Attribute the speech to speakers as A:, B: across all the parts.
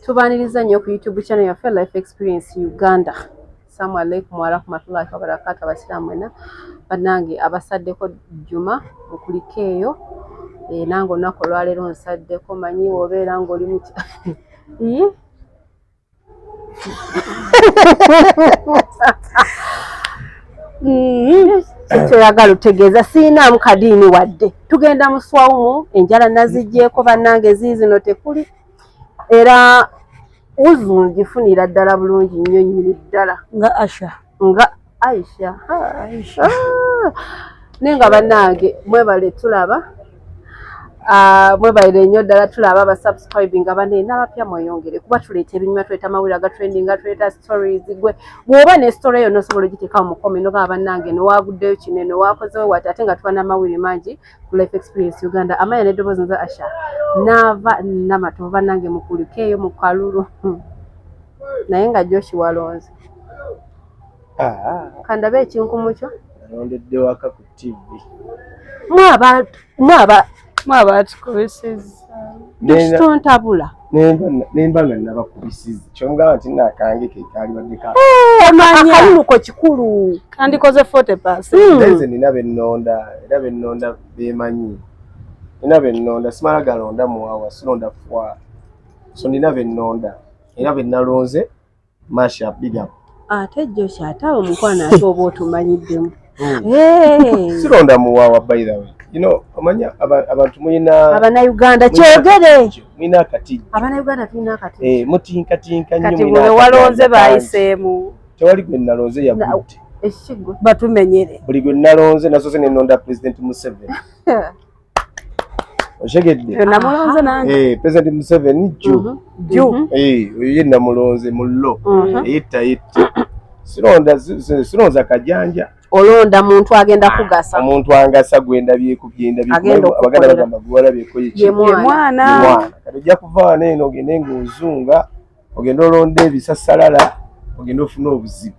A: Tubaniriza nnyo ku YouTube channel yaffe Life Experience Uganda. Assalamu alaikum wa rahmatullahi wa barakatuh abasiraamu mwena. Bannange abasaddeko Juma mukuliko eyo. Nange olunaku olwaleero nsaddeko manyi obeera ng'oli mu kyoyagala otegeeza siinaamu kadiini wadde. Tugenda mu swawumu enjala naziggyeko bannange ziizino tekuli. Era uzu ngifunira ddala bulungi nnyo nnyini ddala
B: nga Aisha
A: nenga bannange mwebale tulaba mwebale nnyo ddala tulaba abasubscribing abanene n'abapya mweyongere kuba tuleeta ebinyuma tuleeta amawulire agatrendinga tuleeta stories gwe bw'oba ne story eyo nosobola ogiteekawo mu comment ogamba bannange nowaguddeyo kino nowakozewo wati ate nga tuba n'amawulire mangi ku Life Experience Uganda amanya n'eddoboozi nza Asha naava namato bannange mukuliko eyo mu kalulu naye nga Joshi walonze kandabe ekinkumu kyo
C: alondedde waka ku TV
A: mwaba tukubisiza tontabula
C: nemba nga nabakubisiza kyongaba nti nakange kekali baddeka
A: akaluluko kikulu
B: kandikoze 40%.
C: Nze nina bennonda era bennonda bemanyi nina bennonda simala galonda muwawa silonda fwa so nina bennonda era bennalonze masha big up
A: ate Joshi atawe omukwana ate oba otumanyiddemu
C: silonda muwawa by the way you know amanya abantu muyina
A: Uganda kyogere
C: muyina akati
A: Uganda tulina akati
C: mutinkatinka nnyo
B: kati bwe walonze bayiseemu
C: tewali gwe nalonze yagudde
A: ekigo
B: batumenyere
C: buli gwe nalonze nasoose nenonda President Museveni oshegedde
B: namulonze nange
C: President Museveni ju ye namulonze mullo eyetta silonza kajanja
A: olonda muntu agenda kugasa
C: omuntu angasa gwenda byekubye abaganda bagamba gwalabyeko
A: mwana
C: kati ojja kuvaana eno ogende ng'ozunga ogenda olonda ebisasalala ogenda ofuna obuzibu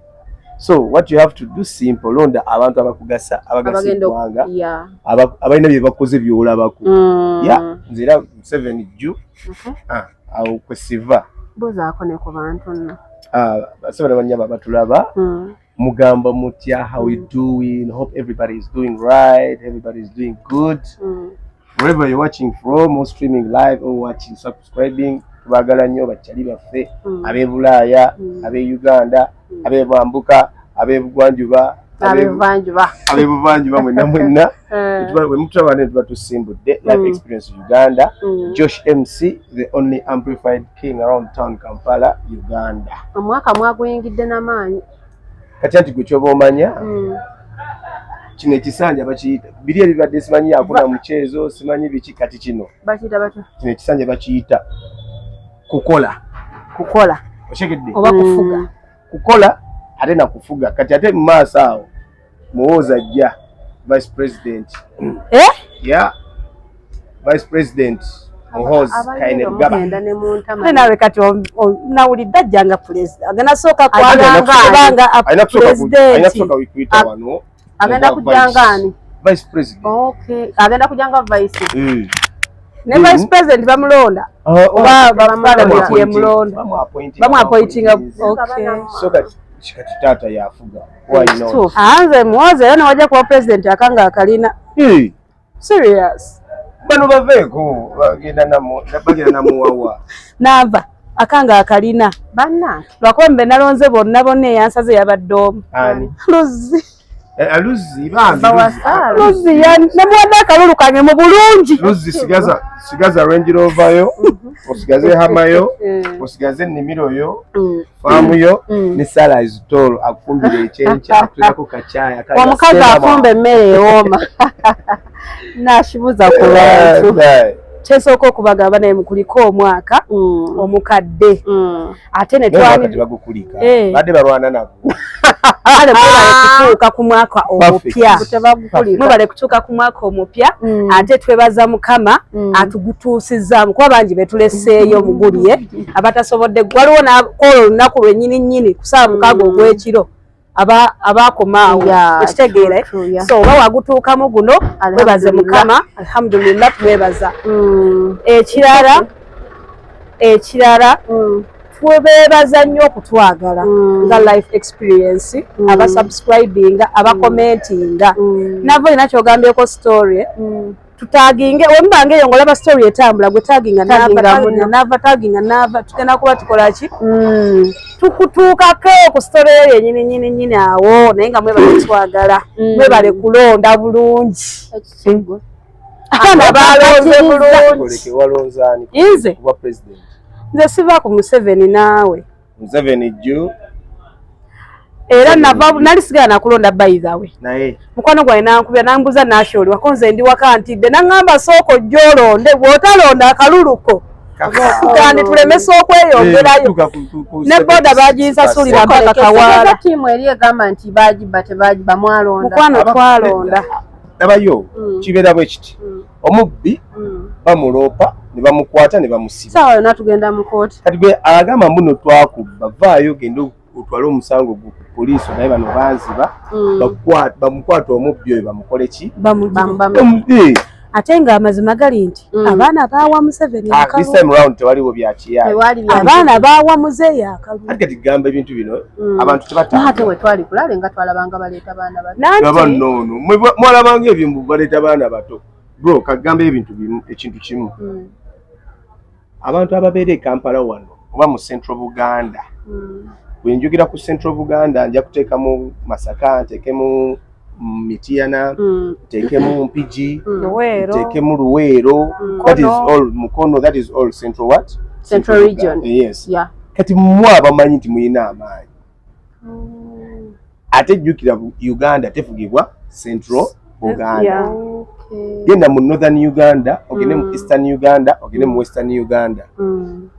C: so what you have to do simple londa abantu abakugasa abagasa eggwanga abalina bye bakoze byolabako nze era 7 ju awo kwesiva
A: bozaako ne ku bantu nno
C: basabana banyaba batulaba mugamba mutya how we doing hope everybody is doing right everybody is doing good wherever you're watching from or streaming live or watching subscribing tubagala nnyo bakyali baffe ab'e Bulaaya ab'e Uganda ab'e Bambuka ab'e Bugwanjuba ab'e Buvanjuba mwenna bwe mutulaba ne tuba tusimbudde Life Experience Uganda Josh MC the only amplified king around town Kampala Uganda
A: omwaka mwaguyingidde n'amaanyi
C: kati ati gwe kyoba omanya kino ekisanja bakiyita biri ebibadde simanyi yakuna muceezo simanyi biki kati kino
A: bakiyita batyo
C: kino ekisanja bakiyita kukola oshegedde
B: oba kufuga
C: kukola ate nakufuga kati ate mu maaso awo muwooza ajja vice president vice president Muhoozi Kainerugaba
B: nawe kati nawulidde ajjanga president agenda sooka kwaganga president
A: agenda kujangani
C: vice president
A: agenda kujanga vice
B: ne vice president bamulonda oba bamulonda yemulonda bamwapointinga
C: so kati tata yafuga
B: anze Muhoozi era nawajja kuba president akanga akalina serious
C: bano baveeko bagenda namuwawa
B: nava akanga akalina
A: bannange
B: lwakombe nalonze bonna eyansaze yabadde omu
C: Luzi
B: namuwadde akalulu kange mu bulungi
C: Luzi sigaza Range Rover yo osigaze Hammer yo osigaze ennimiro yo faamu yo ne Salai's Toro akufumbira ekyenkya atulako kakyaya
A: omukazi afumba emmere ewooma nashibuza ku bantu
B: kyesooka okubagamba naye mukuliko omwaka omukadde ate ne
C: twabagukulika badde balwana nabo
B: kutuuka ku mwaka omupya mubale kutuuka ku mwaka omupya ate twebaza Mukama atugutuusizaamu kuba bangi betuleseeyo mugulye abatasobodde waliwo nakola olunaku lwennyini ku ssaawa 6 ogw'ekiro abakomaawo ekitegeere so oba wagutuukamu guno webaze Mukama alhamdulillah twebaza ekirala ekirala twebeebaza nnyo okutwagala nga life experience abasubscribinga abakomentinga navo ina kyogambyeko story tutaginge wembange eyo ngolaba story etambula gwe taginga nava tugenda kuba tukolaki tukutuukako ku story eyo nyini awo naye nga mwebale twagala mwebale kulonda bulungi abaana balonze bulungi nze siva ku Museveni naawe
C: Museveni jju
B: era nali sigala nakulonda bayizawe
C: naye
B: mukwano gwange nankubya nambuza naasholi wakonze ndi waka ntidde naŋŋamba sooko gyolonde bw'otalonda akaluluko kandi tulemesa okweyongerayo ne boda bagisasulira mpaka kawaala
A: tiimu eri egamba nti bagiba tebagiba mwalonda
B: mukwano twalonda
C: abayo kibeera bwe kiti omubbi bamuloopa ne bamukwata ne bamusiba
A: saawa yonna tugenda mu kooti
C: kati gwe agamba mbuno twakubba vaayo genda otwale omusango ku poliisi naye bano banziba bamukwata omubbi oyo bamukole ki
B: ate ng'amazima gali nti abaana baawa Museveni
C: this time round tewaliwo byakiyaali
B: abaana baawa muzeeyi akalulu
C: ati kati gamba ebintu bino abantu
A: ate we twali kulale nga twalabanga baleeta baana
C: bato noono mwalabanga ebyo baleeta baana bato bro kagamba ebintu ekintu kimu abantu ababeera e Kampala wano oba mu Central Buganda bwe njogera ku Central Buganda nja kuteekamu Masaka nteekemu Mityana nteekemu Mpigi nteekemu Luweero that is all Mukono that is all Central what?
A: Central region
C: yes kati mmwe abamanyi nti muyina amaanyi ate jjukira Uganda tefugibwa Central Buganda genda mu Northern Uganda ogende mu Eastern Uganda ogende mu Western Uganda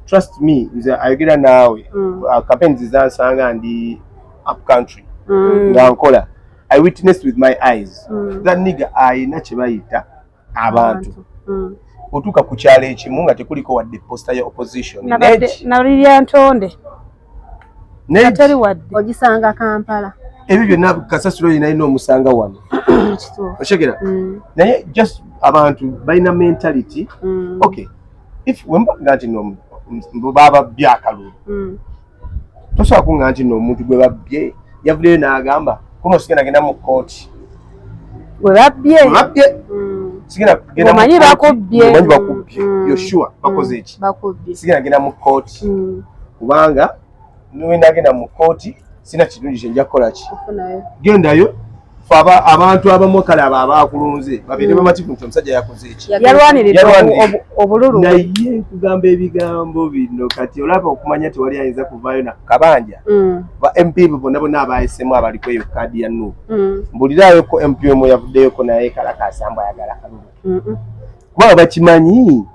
C: trust me nze ayogera naawe campaigns zansanga ndi up country nga nkola I witnessed with my eyes that nigga ayina kye bayita abantu otuuka ku kyalo ekimu nga tekuliko wadde posta ya opposition
B: nalirya ntonde natali wadde
A: ogisanga Kampala
C: ebyo byonna kasasiro yinalina omusanga wano oshegera naye just abantu balina mentality okay if wembaga nti no bababye akalulu tosobola kuŋŋa nti no omuntu gwe babbye yavuleyo n'agamba kuno sigenda genda mu kooti
B: gwe babbye
A: omanyi bakubbye
C: yoshua bakoze eki sigenda genda mu kooti kubanga nagenda mu kooti sina kirungi kyenja kukola ki gendayo abantu abamu kale abo abakulunze babeere bamativu nti omusajja yakoze eki
B: yalwaniridde obululu
C: naye nkugamba ebigambo bino kati olaba okumanya tewali ayinza kuvaayo na kabanja ba MP bonna bonna abayisemu abaliko eyo kaadi ya Nuupu mbulirayoko MP omu yavuddeyoko naye kalakaasamba ayagala kalulu kubanga bakimanyi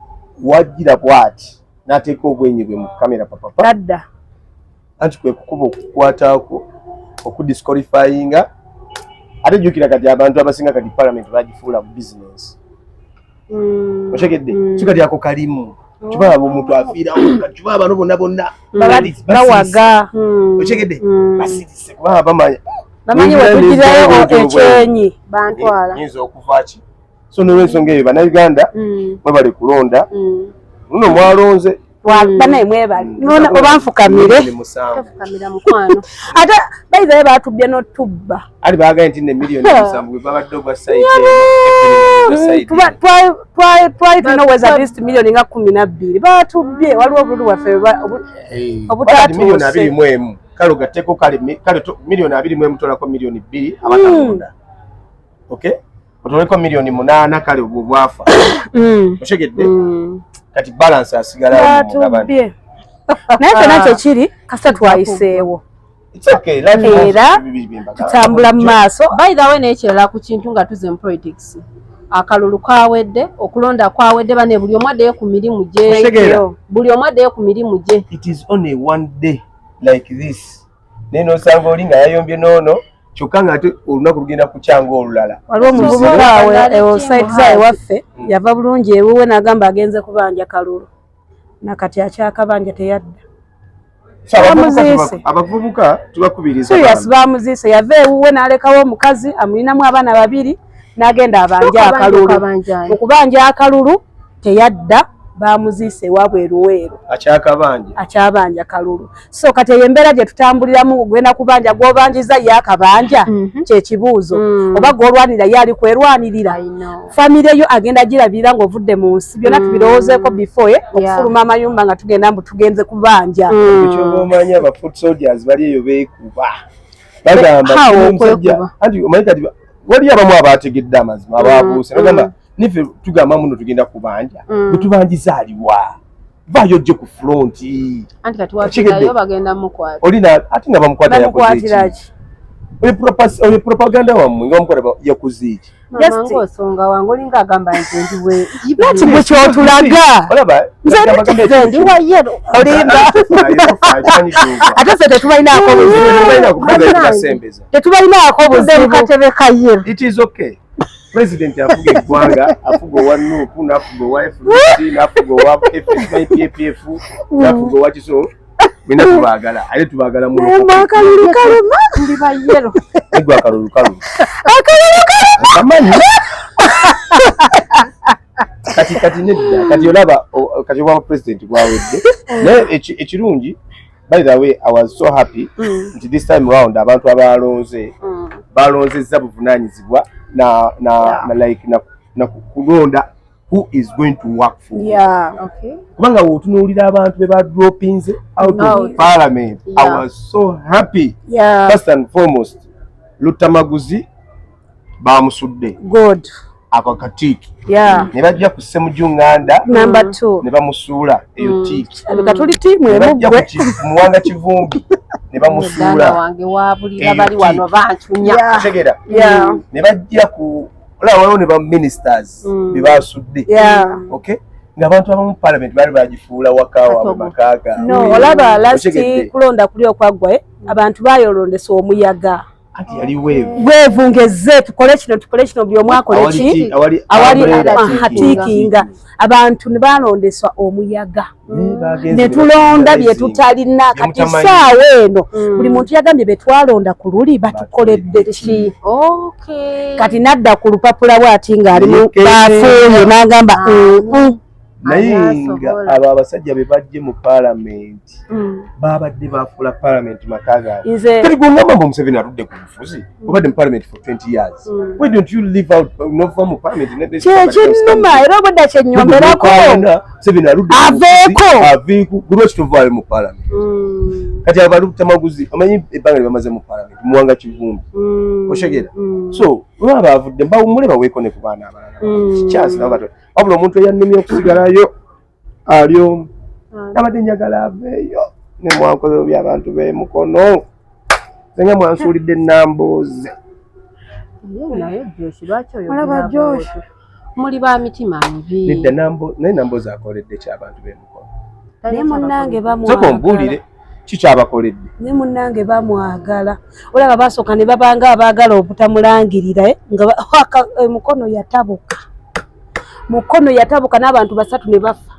C: wajjira bwati n'ateeka obwenyi bwe mu kamera papapa
B: adda
C: anti kwe kukuba okukwatako okudisqualifyinga ate jjukira kati abantu abasinga kati parliament bagifuula mu business otegedde kikati ako kalimu kiba omuntu afiirawo kiba abantu bonna bonna
B: bawaga
C: otegedde basirise kuba
B: bamanyi wetugirayo ekyenyi
A: bantwala
C: nyinza okuva ki so n'olwensonga eyo bannayuganda mwebale kulonda luno mwalonze
B: banaye mwebali oba nfukamire ate bayizayo batubye n'otubba
C: ali baagaye nti ne miliyoni 7 bwe babadde obwa site
B: twali tulina oweza at least miliyoni nga 12 batubye waliwo obululu waffe
C: obutatuuse miliyoni 21 kale ogatteko kale miliyoni 21 tolako miliyoni 2 abatalonda okay otoleko miliyoni 8 kale obwo bwafa otegedde kati balance asigala
B: batubye naye kyonna kyekiri kasa twayiseewo
C: era
B: tutambula mu maaso
A: by the way n'ekirala ku kintu nga tuze mu politics akalulu kawedde okulonda kwawedde bane buli omu addeyo ku mirimu gye buli omu addeyo ku mirimu gye
C: it is only one day like this neno osanga oli nga yayombye noono kyokka nga ate olunaku lugenda kukyanga olulala
B: waliwo omuvubuka awe site zaye waffe yava bulungi ewuwe n'agamba agenze kubanja kalulu nakati akyakabanja teyadda
C: abavubuka tubakubiriza
B: serious bamuziise yava ewuwe n'alekawo omukazi amulinamu abaana 2 n'agenda abanja akalulu okubanja akalulu teyadda bamuziise wabweru weeru
C: akyakabanja
B: kalulu. So kati embeera gye tutambuliramu ogenda kubanja gw'obanjiza ye akabanja kyekibuuzo oba gw'olwanira ye ali kwerwanirira famire yo agenda girabirira ng'ovudde mu nsi byonna tubirowoozeeko before okufuluma amayumba nga tugenda mbu tugenze kubanja.
C: ekyoba omanyi aba foot soldiers bali eyo beekuba bagamba omusajja anti omanyi kati waliyo abamu abategedde amazima ababuuse bagamba nife tugamba muno tugenda kubanja bwetubanjiza aliwa vayo ojje ku fronti
A: anti kati wakigayo bagenda mukwata
C: olina ate nga bamukwata yakoze oyo propaganda wammwe nga bamukwata yakuziiki
A: osonga wange olinga agamba nti ndiwe
B: nati gwe kyotulaga
A: ndi wayero olimba
B: ate ffe tetubalinaako buzibu
A: katebe kayero.
C: It is okay. President afuga eggwanga afuga owa Nuupu n'afuga owa FDC n'afuga owa PPF n'afuga owa kiso mwina tubaagala ate tubaagala muno
B: akalulu kaluma
A: ndi bayero
C: egwa akalulu kaluma kati nedda kati olaba kati wa president gwawedde naye ekirungi by the way I was so happy nti this time round abantu balonzezza buvunaanyizibwa na like na kulonda who is going to work for kubanga wotunuulira abantu be badropinze out of parliament I was so happy first and foremost Lutamaguzi bamusudde
B: good
C: ako katiki ne bajja ku Ssemujunganda
B: number 2
C: ne bamusuula eyo tiki
B: katuli timu emugwe
C: muwanga kivumbi ne bamusuula
A: wange wabulira bali wano bantunya
C: tegera ne bajja ku olaba ne ba ministers be basudde okay ng'abantu abamu parliament bali bagifuula wakawa makaaga
B: no olaba last kulonda kuli okwaggwa abantu bayolondesa omuyaga
C: anti yali
B: weevungeze tukole kino buli omu akole ki awali hatikinga abantu ne balondeswa omuyaga ne tulonda bye tutalina kati saawa eno buli muntu yagambye be twalonda ku luli batukoledde ki kati nadda ku lupapula bw'ati ng'ali mu baafuuye n'agamba
C: naye nga abo abasajja be bajje mu parliament babadde bafuula parliament makaaga kati gwongamba mbu Museveni atudde ku bufuzi obadde mu parliament for 20 years why don't you live out nova mu parliament
B: kyekinnuma era obadde kyennyomberako
C: Museveni aludde aveeko gulwa kitovaale mu parliament kati abo Lutamaguzi omanyi ebbanga lye bamaze mu parliament muwanga kivumbi oshegera so olaba bavudde mbawummule baweeko ne ku baana abalala kikyasi nabo bato wabula omuntu eyannumya okusigalayo ali omu nabadde njagala aveeyo ne mwankoze by'abantu b'emukono senga mwansuulidde ennambooze
A: naye Joshi lwaki olaba Joshi muli ba mitima mibi
C: nedda naye nambooze akoledde ky'abantu b'emukono
B: naye munnange bamwagala
C: soko mbuulire kikyabakoledde
B: naye munnange bamwagala olaba basooka ne babanga abaagala obutamulangirira nga emukono yatabuka mukono yatabuka n'abantu basatu ne bafa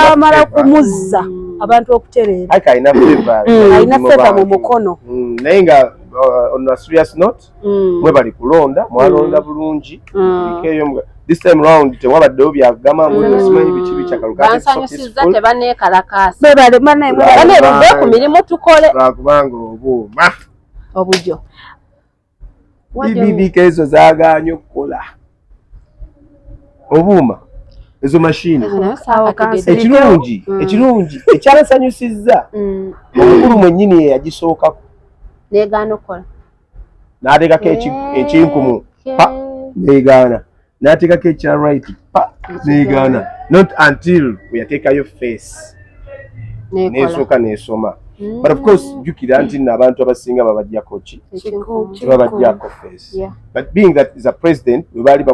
B: bamala kumuzza abantu okutereera alina feva mu mukono
C: naye nga on a serious note mwe bali kulonda mwalonda bulungi this time round tewabaddewo byagama simanyi biki
A: bikyakalukabansanyusizza tebaneekalakaasa
B: baneebudde ku mirimu tukole
C: lwakubanga obuuma
A: obujo
C: bibiika ezo zaaganye okukola obuuma ezo mashini ekirungi ekyabasanyusizza omukulu mwennyini yagisookako
A: negaana okukola
C: n'ateekako ekinkumu negaana n'ateekako ekya right negaana not until weyateekayo face nesooka nesoma but of course jukira nti n'abantu abasinga babajjako ki babajjako face but being that is a president we bali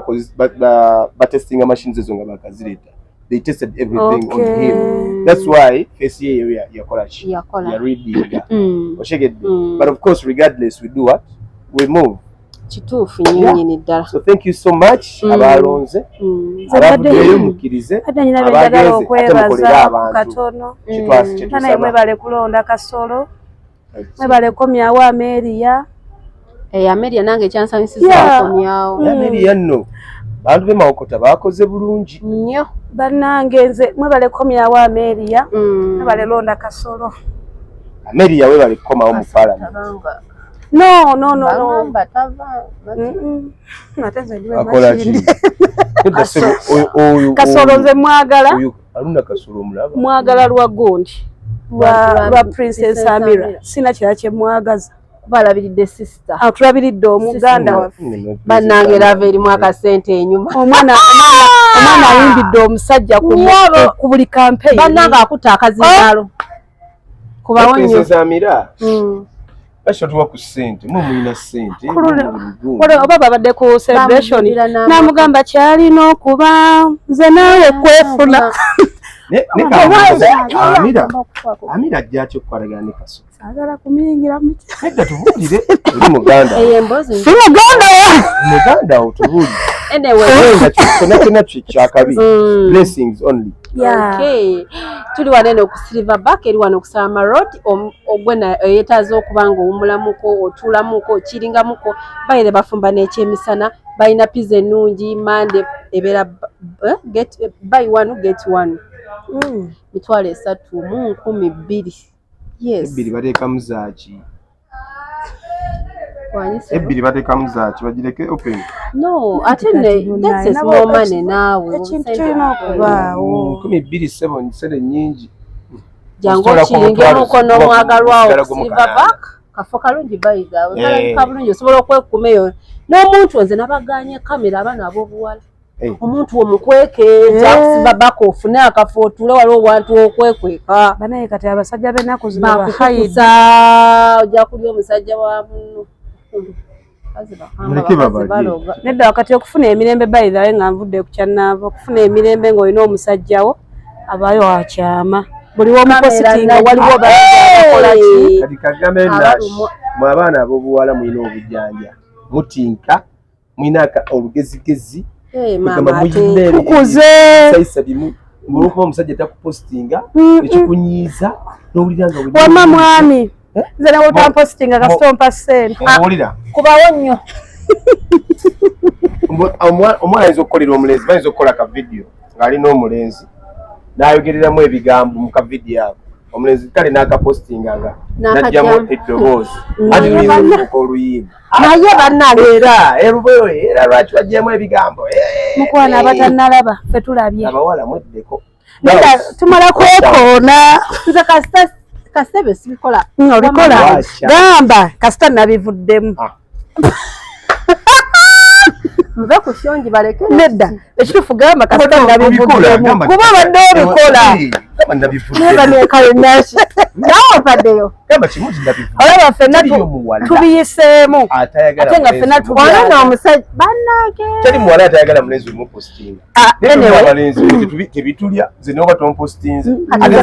C: batestinga machines ezo nga bakazireeta they tested everything on him that's why face ye yakola ki yareadinga oshegedde but of course regardless we do what we move
A: kituufu nnyinnyini ddala
C: so thank you so much abalonze abavuddeyo mukkirize
B: abagenze okwebaza katono naye mwebale kulonda Kasolo mwebale komyawo Ameria
A: Amelia nange kyansanyisiza okomyawo.
C: Amelia nno bantu be Mawokota bakoze bulungi
A: nnyo.
B: Bannange nze mwebale komyawo Amelia, mwebale Londa Kasolo.
C: Amelia we bali komawo mu parliament.
B: No.
C: Akola ki?
B: Kasolo nze mwagala.
C: Oyo alunda Kasolo omulaba.
B: Mwagala lwa gondi. Lwa Princess Amira. Sina kira kye mwagaza.
A: Balabiridde sister.
B: Tulabiridde omuganda waffe.
A: Bannange lava erimu akasente enyuma.
B: Omwana ayimbidde omusajja ku buli campaign.
A: Bannange akuta akazingalo. Kubawo nnyo.
C: Princess Amira. Bashatuwa ku sente, muyina sente.
B: Oba babadde ku celebration namugamba kyalina okuba nze naawe kwefuna.
C: Amira ajjakyo okukwalagana ne Kasolo.
B: Saagala kumuyingira mu
C: Edda tubuulire eri Muganda.
A: Embozi.
B: Si
C: Muganda otubuulire.
A: Anyway.
C: Kyonna kyakabi. Blessings only.
A: Okay. Tuli wanene ku Silverback eri wano ku Sama Road ogwena yetaze okubanga owumulamuko otulamuko okiringamuko bayire bafumba n'ekyemisana bayina pizza ennungi mande ebera buy one get one. Mitwalo 3,200. Yes.
C: Ebbiri bateeka muzaaki.
A: Wanyise.
C: Ebbiri bateeka muzaaki bagireke open.
A: No, ate ne that's a small money naawe.
B: Ekintu kirina okubaawo.
C: 2,700 sente nnyingi.
A: Jangu kiringemuko n'omwagalwawo Silverback kafo kalungi bayiga. Kalabika bulungi osobola okwekumeyo. N'omuntu nze nabaganye kamera abana ab'obuwala. Omuntu omukwekeeza Silverback ofune akafo otule waliwo abantu okwekweka.
B: Banaye kati abasajja b'ennaku zino
A: bakukuza ojja kulya omusajja wa muno.
B: Nedda wakati okufuna emirembe bayirawe nga nvudde ku Kyanaava okufuna emirembe ng'olina omusajjawo abaayo wakyama. Buli w'omupositinga waliwo bakola ki?
C: Kati kagambe Nash mwe abaana ab'obuwala mulina obujjanja mutinka mulina olugezigezi
B: tukuze
C: sayisa bimu ng'olwokuba omusajja takupositinga ekikunyiiza n'owulira nga
B: wamma mwami nze nawe otampositinga kasita ompa ssente
C: owulira
A: kubawo nnyo.
C: omwana ayinza okukolera omulenzi bayinza okukola ka vidiyo ng'alina omulenzi n'ayogereramu ebigambo mu ka vidiyo ako omulenzi kale n'akapositinga nga n'ajjamu eddoboozi ati tuyinza oluyimba
A: naye bannange
C: era lwaki bajjamu ebigambo
B: mukwana abatannalaba ffe tulabye
C: abawala mweddeko
B: nedda tumala kwekoona
A: nze kasita ebyo sibikola.
B: Obikola gamba kasita nabivuddemu.
A: Muve ku kyongi balekere.
B: Nedda ekitufu gamba kasita nabivuddemu kuba badde obikola. Neba nekale nashi nawe paddeyo olaba ffenna tubiyiseemu ate nga ffenna
A: tubyana omusajja bannange
C: teri muwala atayagala mulenzi omupostinga abalenzi tebitulya nze noba tompostinze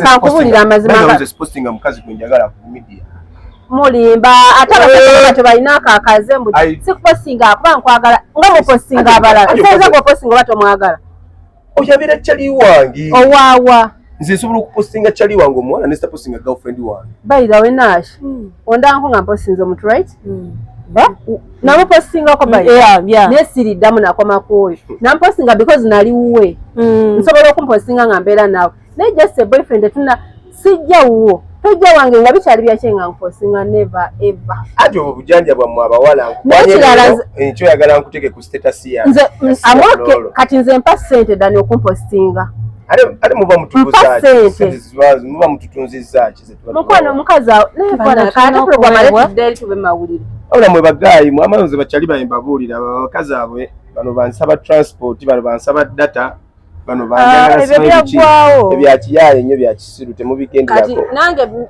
A: kankubulira amazima
C: postinga mukazi gwenjagala ku media
A: mulimba ate abasajja balina akakaze mbu sikupostinga akuba nkwagala nga mupostinga abalala nsenza gwepostinga oba tomwagala
C: oyabira kyali wange
A: owaawa
C: nze nsobola okupostinga kyali wange omuwala ne sitapostinga girlfriend wange
A: bayira we Nash ondanko nga mpostinze omuntu right namupostingako bayira nesiriddamu nakomako oyo nampostinga because nali wuwe nsobola okumpostinga nga mbeera naawe naye just a boyfriend tuna sijja wuwo tojja wange nga bikyali byakye nga npostinga never ever
C: ati obwo bujanja bwammwe abawala nkyoyagala nkuteke ku status yange
A: nze amoke kati nze mpa ssente ddani okumpostinga
C: ate muba muba mututunzizzaaki
A: mukwano omukazi awo naye program aletudde tube mawulire
C: wabula mwe bagaayi mwamanze bakyali bayimbabuulira abakazi abwe bano bansaba transport bano bansaba data bano ebyakiyaye nnyo byakisiru temubigenderako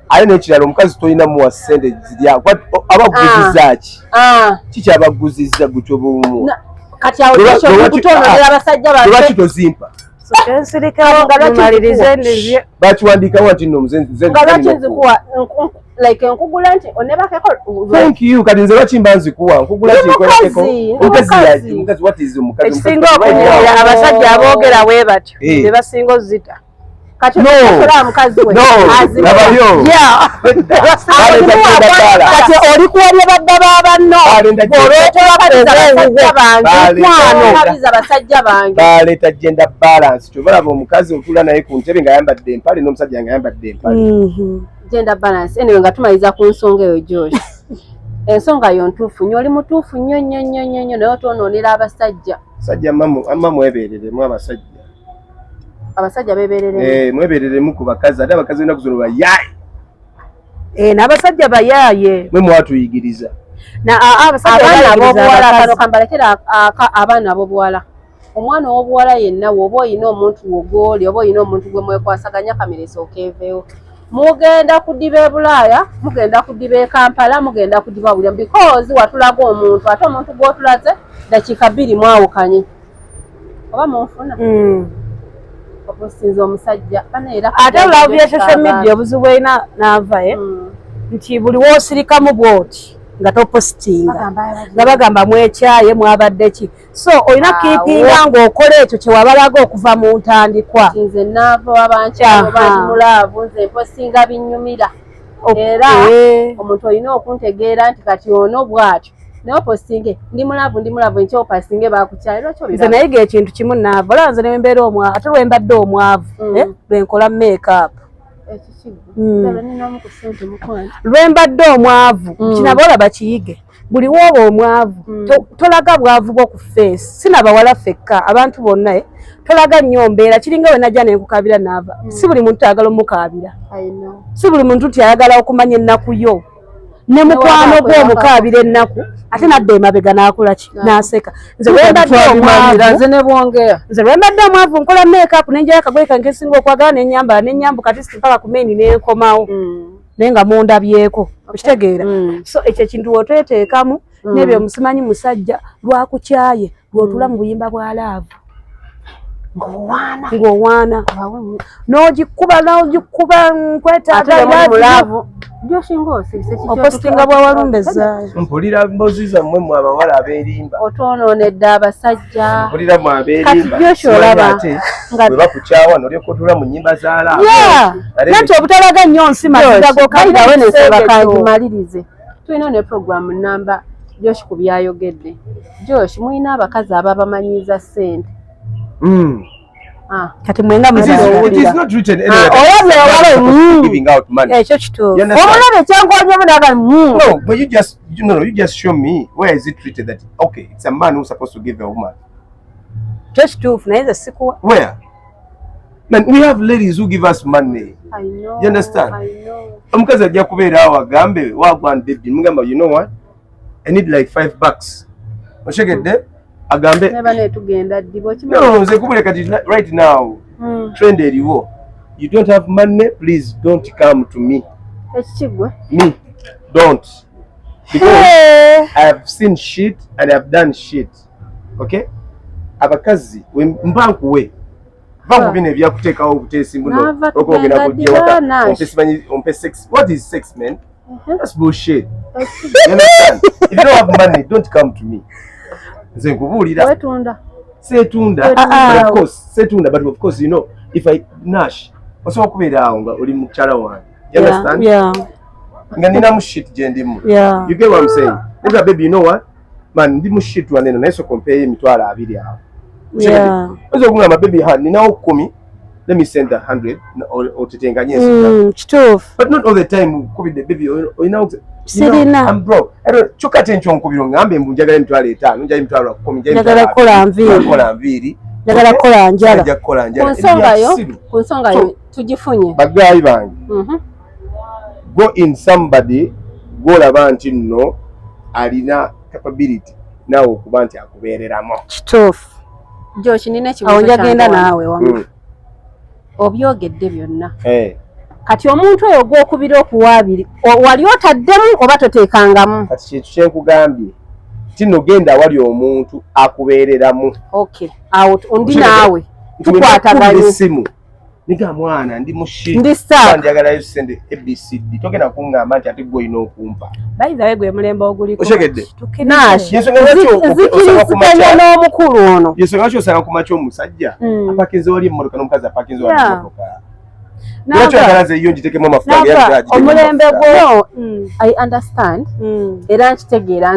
C: ate n'ekirala omukazi tolina muwa ssente zirya abaguzizzaaki kikyabaguzizza gutyo bumu
A: kati awo kutonolera abasajja
C: lwaki tozimpa bakiwandiikawo nti nno
A: like nkugula nti onebakeko
C: thank you kati nze bakimba nzikuwa nkugula kinkwekeko omukazi what is omukazi
B: ekisinga okunyera abasajja aboogera bwe batyo be basinga ozita
A: kati okola mukazi we
C: labayo
B: kati oli kuwalya badda babanno
A: abasajja bange
C: baleeta gender balance kyobalaba omukazi otula naye ku ntebe ng'ayambadde empale n'omusajja ng'ayambadde empale
A: gender balance anyway nga tumaliza ku nsonga eyo Josh ensonga yo ntuufu nnyo oli mutuufu nnyo naye otwonoonera abasajja
C: sajja amma mwebeereremu abasajja
A: beberere
C: mwebereremu ku bakazi ate abakazi ennaku zino bayaaye
B: n'abasajja bayaaye
C: mwe mwatuyigiriza
A: abaana ab'obuwala kano kambalekera abaana ab'obuwala omwana ow'obuwala yenna woba oyina omuntu wogoli oba oyina omuntu gwe mwekwasaganya kamera esooka eveewo mugenda kudiba e Bulaaya mugenda kudiba e Kampala mugenda kudiba buli because watulaga omuntu ate omuntu gw'otulaze dakiika 2 mwawukanye oba munfuna okusinza omusajja
B: ate olaavu ya social media obuzibu erina naava nti buli woosirikamu bwoti nga topositinga nga bagamba mwekyaye mwabadde ki so olina kiipinga ng'okola ekyo kyewabalaga okuva mu ntandikwa
A: nze naava wabankyalo banti mulaavu nze mpositinga binnyumira era omuntu olina okuntegeera nti kati ono bw'atyo naye opositinge ndi mulaavu nti opasinge bakukyali lwaki
B: nze nayiga ekintu kimu naava olaba nze nembeera omwavu ate lwembadde omwavu lwenkola make-up lwembadde omwavu kinaba olaba kiyige buli wooba omwavu tolaga bwavu bwo ku face sinabawala fekka abantu bonna tolaga nnyo mbeera kiringa we najja nenkukabira naava si buli muntu ayagala omukabira si buli muntu nti ayagala okumanya ennaku yo ne mukwano gwe omukaabira ennaku ate nadda emabega n'akolaki n'aseka nze lwembadde omwavu nkola make-up nenjayo akagoye kange singa okwagala nenyambala nenyambuka kati mpaka ku maini nenkomawo naye nga mundabyeko okitegeera so ekyo ekintu wotweteekamu n'ebyo musimanyi musajja lwakukyaye lwotula mu buyimba bwa laavu ng'owaana n'ogikuba nkwetaaga opositinga bwawalumbeza
C: mpulira mbozi zammwe mwe abawala abeerimba
A: otwonoonedde abasajja
C: mpulira mwe abeerimba ate bwe bakukyawa nolyoka otula mu nnyimba za laavu
B: nati obutalaga nnyo nsi
A: mazigagokaidawe nensaba kangimalirize tulina ne programu namba Josh ku byayogedde Josh mulina abakazi ababamanyiiza ssente
B: kati mwenga
C: muziwulira
B: ekyo kituufu
A: omulabe kyankwanyemu naga
C: no but you just show me where is it treated that okay it's a man who's supposed to give a woman
B: ekyo kituufu naye nze sikuwa
C: where man we have ladies who give us money you understand omukazi ajja kubeera awo agambe wagwan baby mugamba you know what I need like $5 oshegedde agambe no nze kubule kati right now trend eriwo you don't have money please don't come to me me don't because I have seen shit and I have done shit okay abakazi mbankuwe banku bino ebyakuteekawo obuteesi muno okwogera kujjewaka ompe sex what is sex man that's bullshit you understand if you don't have money don't come to me nze nkubuulira seetunda of course seetunda but of course you know if I nash osobola okubeera awo nga oli mukyala wange you understand nga nina mu shit gye ndimu you get what I'm saying nega baby you know what man ndi mu shit waneno naye soka ompeeyo $20 awo oza okungamba baby ninawo 10 let me send 100 otetenganye
B: kituufu
C: but not all the time kubidde baby olina
B: sirina
C: I'm broke kyokka ate nkyo nkubiro ngambe mbu njagala $5 njagala $10
B: njagala kukola
C: nviiri
B: njagala kukola njala
A: ku nsonga yo tugifunye
C: bagaayi bange go in somebody gwolaba nti nno alina capability naawe okuba nti akubeereramu
B: kituufu
A: Josh nina
B: ekibuzo njagenda naawe wamu
A: obyogedde byonna kati omuntu oyo gw'okubira okuwaabiri wali otaddemu oba toteekangamu
C: kati kintu kyenkugambye tino genda awali omuntu akubeereramu
A: okay awo ndi naawe tukwataganye
C: esimu niga mwana ndi mushit njagalayo sende ABCD togenda kungamba nti ate gwe olina okumpa
B: by the way gwe mulembe oguliko
C: oshegedde
A: zikiriziganya n'omukulu ono
C: yensonga lwaki osanga ku makya omusajja apakinze wali emmotoka n'omukazi apakinze wali emmotoka Lwaki oyagala yo ngitekemu amafuta ng'eyagala
B: omulembe gwo
A: I understand era nkitegeera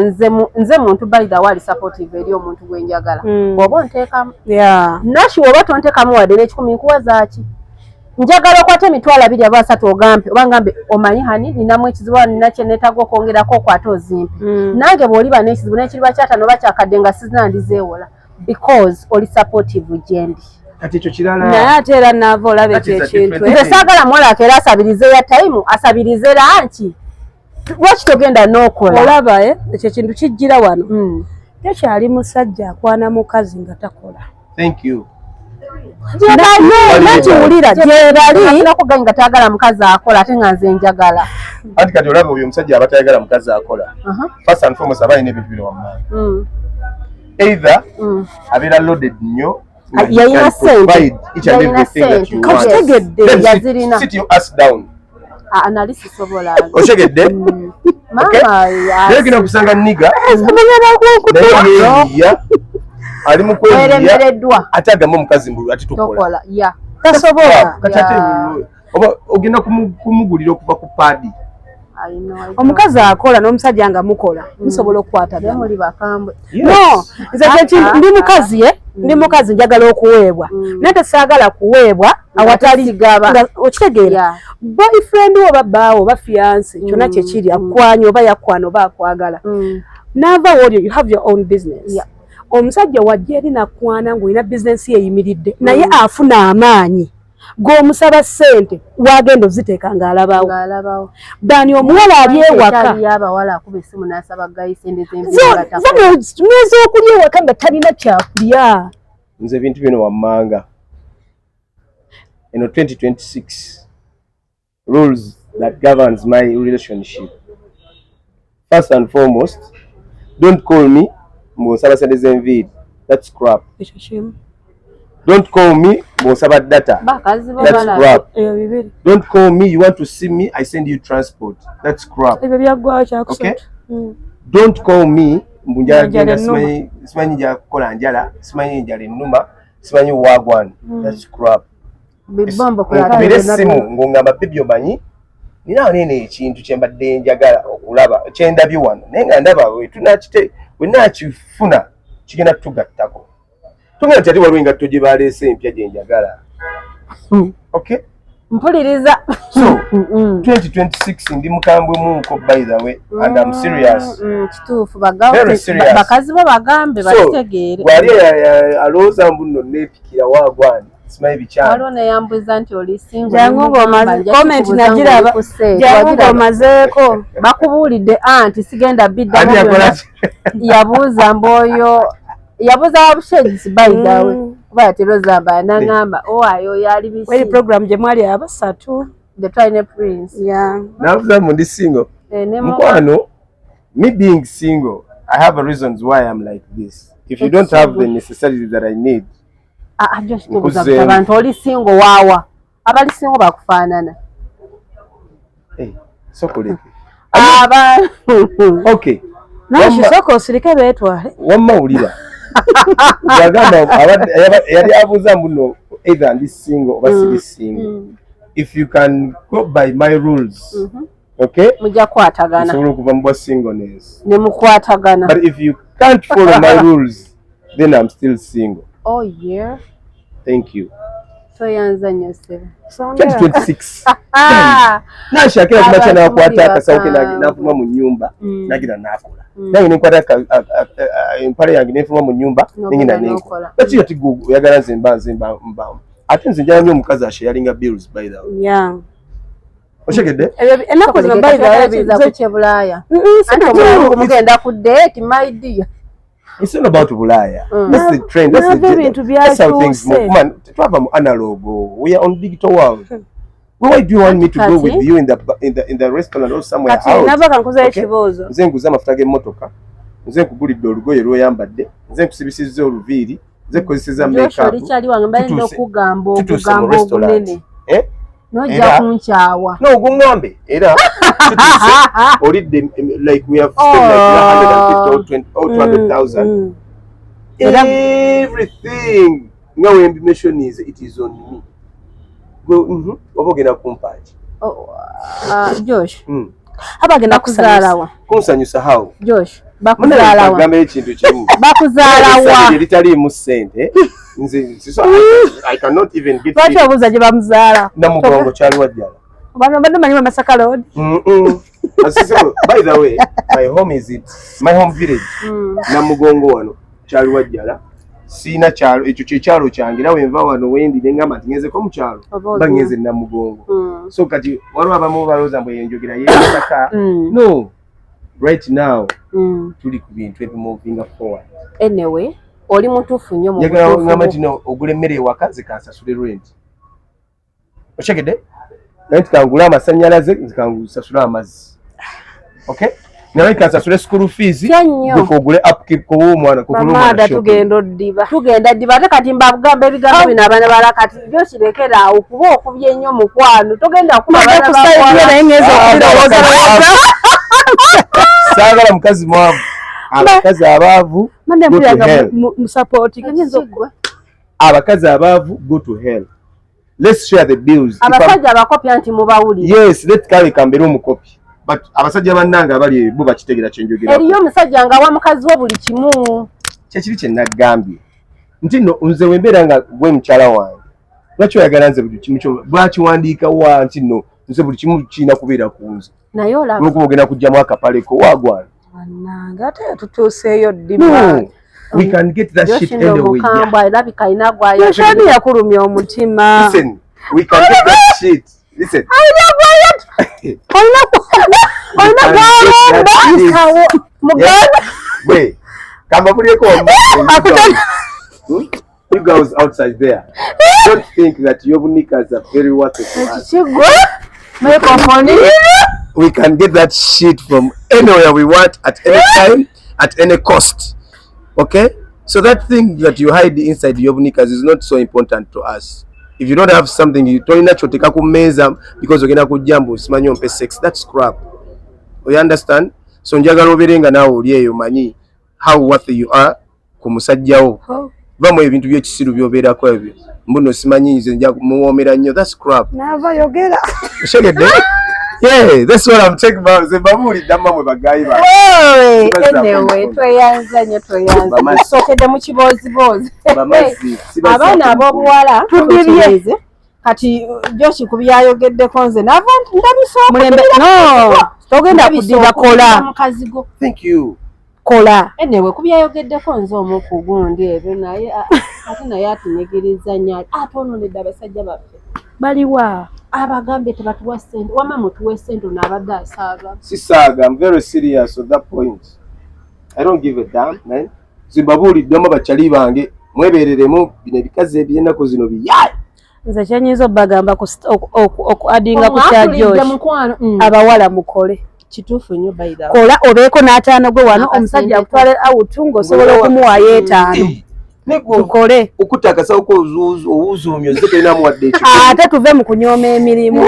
A: nze muntu balida wali supportive eri omuntu gwe njagala bw'oba onteekamu nashi oba tonteekamu wadde n'ekikumi nkuwaza ki njagala okwata emitwalo 2 ogampe oba ngambe omanyi hani ninamu ekizibu nina kye neetaaga okwongerako okwate ozimpe nange bw'oliba n'ekizibu n'ekiriba kyatano oba kyakadde nga sizinandizeewola because oli supportive gyendi
C: kati ekyo kirala
B: naye ate era naava olaba ekyo ekintu
A: nze saagala mwolako era asabirize ya time asabirize lanki lwaki togenda n'okola
B: olaba ekyo ekintu kijjira wano tekyali musajja akwana mukazi nga takola
C: thank you
A: nakiwulira gyebali nakugayi nga tayagala mukazi akola ate nga nze njagala
C: anti kati olaba oyo omusajja aba tayagala mukazi akola first and foremost aba alina ebintu bino wammaanyi either abeera loaded nnyo
A: yalina sente
C: yazirina sit you ask down
A: nali sisobola
C: otegedde naye gina kusanga niga naye ali mu kweremereddwa ate agamba omukazi mbu ati tokola
A: tasobola
C: oba ogenda kumugulira okuva ku paadi
B: omukazi akola n'omusajja nga mukola musobola okukwatagana
A: muli bakambwe
B: no nze ndi mukazi njagala okuweebwa naye tesaagala kuweebwa awatali okitegeera boyfriend oba bbaawo oba fiance kyonna kyekiri akukwanya oba yakwana oba akwagala naava wolyo you have your own business omusajja wajja eri nakwana ng'olina bizinensi eyimiridde naye afuna amaanyi g'omusaba ssente wagenda oziteeka ng'alabawo dani omuwala ali ewaka n'ez'okulya ewaka nga talina kyakulya
C: nze ebintu bino wammanga eno 2026 rules that governs my relationship first and foremost don't call me mbonsaba sente z'enviiri that's crap don't call me mbonsaba data that's crap don't call me you want to see me I send you transport that's crap okay don't call me mbunjala simanyi nja kukola njala simanyi njala ennuma simanyi wagwan that's crap nkubira essimu ng'ongamba bibi omanyi ninawo nene ekintu kye mbadde njagala okulaba kyendabye wano naye nga ndaba wenakifuna kigenda tugattako tugenda tyati waliwo engatto gye baleese empya gye njagala okay
A: mpuliriza
C: so 2026 ndi mukambwe muko by the way and I'm serious
A: kituufu bakazi bo bagambe bakitegeere
C: gwali alowooza mbuno neepikira waagwani simanyi bikyalo
A: waliwo neyambuza nti oli
B: comment nagiraba jangu ng'omazeeko
A: bakubuulidde anti sigenda biddamu yabuuza mboyo yabuuza wabushegisi by the way kuba yaterozamba nangamba owayo yali bisi
B: wali program gye mwali abasatu
A: the Tiny Prince
C: nabuuza mbu ndi single mukwano me being single I have a reasons why I'm like this if you don't have the necessities that I need
A: abantu oli singo waawa abali singo bakufaanana
C: sokoleke
B: okay nashisoka osirike beetwale
C: wammawulira yagamba yali abuuza mbuno either ndi single oba siri single if you can go by my rules okay
A: mujja kwatagana
C: osobola okuva mu bwa singleness
A: ne mukwatagana
C: but if you can't follow my rules then I'm still single
A: oh yeah
C: thank you
A: so yanza nyose
C: 2026 nashakira kumacha na kwata akasauke navuma mu nyumba nagira nakola nange nekwata empale yange nefuma mu nyumba ningina nenkola bati ati gugu yagala nzimba ate nze njala nnyo omukazi asharinga bills by the way oshegedde
B: ennaku zino by the way
A: biza kukyebulaya anti omulungu mugenda ku date my dear.
C: It's not about Bulaya. That's the trend. That's how things move. Man, to have an analog. We are on digital world. Why do you want me to go with you in the restaurant or somewhere else?
B: Never can kuza ekibozo.
C: Nze nguza amafuta g'emmotoka. Nze nkugulidde olugoye lw'oyambadde. Nze nkusibisizza oluviiri. Nze nkozesezza makeup.
A: Likyali wange mbali n'okugamba obunene. Nojja kunkyawa.
C: No, gumwambe. Era olidde like we have spent like 150 or 200,000. Everything. Now we mention is it is on me. oba ogenda kumpaki
A: Josh
B: abagenda kuzaalawa
C: kunsanyusa hawo
A: Josh bakuzaalawa
C: gamba ekintu kimu
A: bakuzaalawa
C: eritaliimu ssente nze I cannot even get
B: lwaki obuuza gye bamuzaala
C: Namugongo Kyaliwajjala
B: bano badde manyi Masaka Road
C: by the way my home village Namugongo wano Kyaliwajjala sina kyalo ekyo kyekyalo kyange nawe nva wano wendi nengamba nti ngezeko mu kyalo bangeze Namugongo so kati waliwo abamu balooza mbu enjogera yemasaka no right now tuli ku bintu ebimoving forward
A: anyway oli mutuufu nnyo mu
C: njagala ngamba nti no ogula emmere ewaka zikansasule rent okyegedde naye tukangula amasannyalaze zikansasula amazzi okay nawe kansasule school fees ogule upkeep ko omwana
B: kukuluma
A: tugenda ddiba ate kati mbagamba ebigambo bino abaana bala kati byo kirekera awo kuba okubye nnyo mukwano togenda
C: saagala mukazi mwavu abakazi abaavu abakazi abaavu go to hell. Let's share the bills.
A: Abasajja abakopi anti mubawuli.
C: Yes, let's carry kambere omukopi. But abasajja bannanga abali bo bakitegera kyenjogera.
A: Eriyo omusajja nga wa mukazi wo buli kimu.
C: Kyekiri kye nagambye. Nti no nze wembeera nga gwe mukyala wange. Lwaki oyagala nze buli kimu kyo lwakiwandiika wa nti no nze buli kimu kiina kubeera ku nze.
A: Naye olaba.
C: Lw'okuba ogenda kujjamu akapaleko wagwana.
B: Bannange ate tutuuseeyo ddiba.
C: We can get that shit anyway.
B: Yoshani yakulumya omutima.
C: Listen, we can get that shit. Listen. Wait, you guys outside there, don't think that your nikas are very worth it. We can get that shit from anywhere we want, at any time, at any cost. Okay? So that thing that you hide inside your nikas is not so important to us. If you don't have something, you don't naturally take kumeza because you're going to jambo simanyo mpe sex. That's crap. You understand? So njagala oberenga nawe oli eyo manyi how worthy you are kumusajjawo. Bamwe ebintu by'ekisiru byobeerako ebyo. Mbuno simanyi nze nja muwomera nnyo. That's crap.
B: Nava yogera.
C: Shegedde? Yeah, that's what I'm talking about. Ze bamuli damma mwe bagayi ba.
A: Anyway, tweyanza nnyo tweyanza. Sokedde mu kibozibozi. Abaana ab'obuwala tubiryeze. Kati Joshi kubyayogeddeko nze nava ndabisooka.
B: Mulembe no. Togenda kudiba kola.
C: Thank you.
B: Kola.
A: Anyway, kubyayogeddeko nze omu ku gundi ebyo naye ate naye atunyigiriza nnyo. Atononedde abasajja baffe.
B: Baliwa.
A: Abagambe tebatuwa ssente. Wamma mutuwe ssente n'abadde asaaga.
C: Sisaaga, I'm very serious on that point. I don't give a damn, man. Zimbabulidde mu bakyali bange mwebereremu bino ebikazi eby'ennaku zino biyaye.
B: Nze kyenyiza obbagamba okuadinga ku kya Josh. Abawala mukole.
A: Kituufu nnyo by the way.
B: Kola obeeko n'ataano gwe wano omusajja akutwale awutu ng'osobola okumuwaayo etaano. Tukole.
C: Okutakasa ko owuzuumyo zitena muwadde ekyo.
B: Ate tuve mu kunyooma emirimu.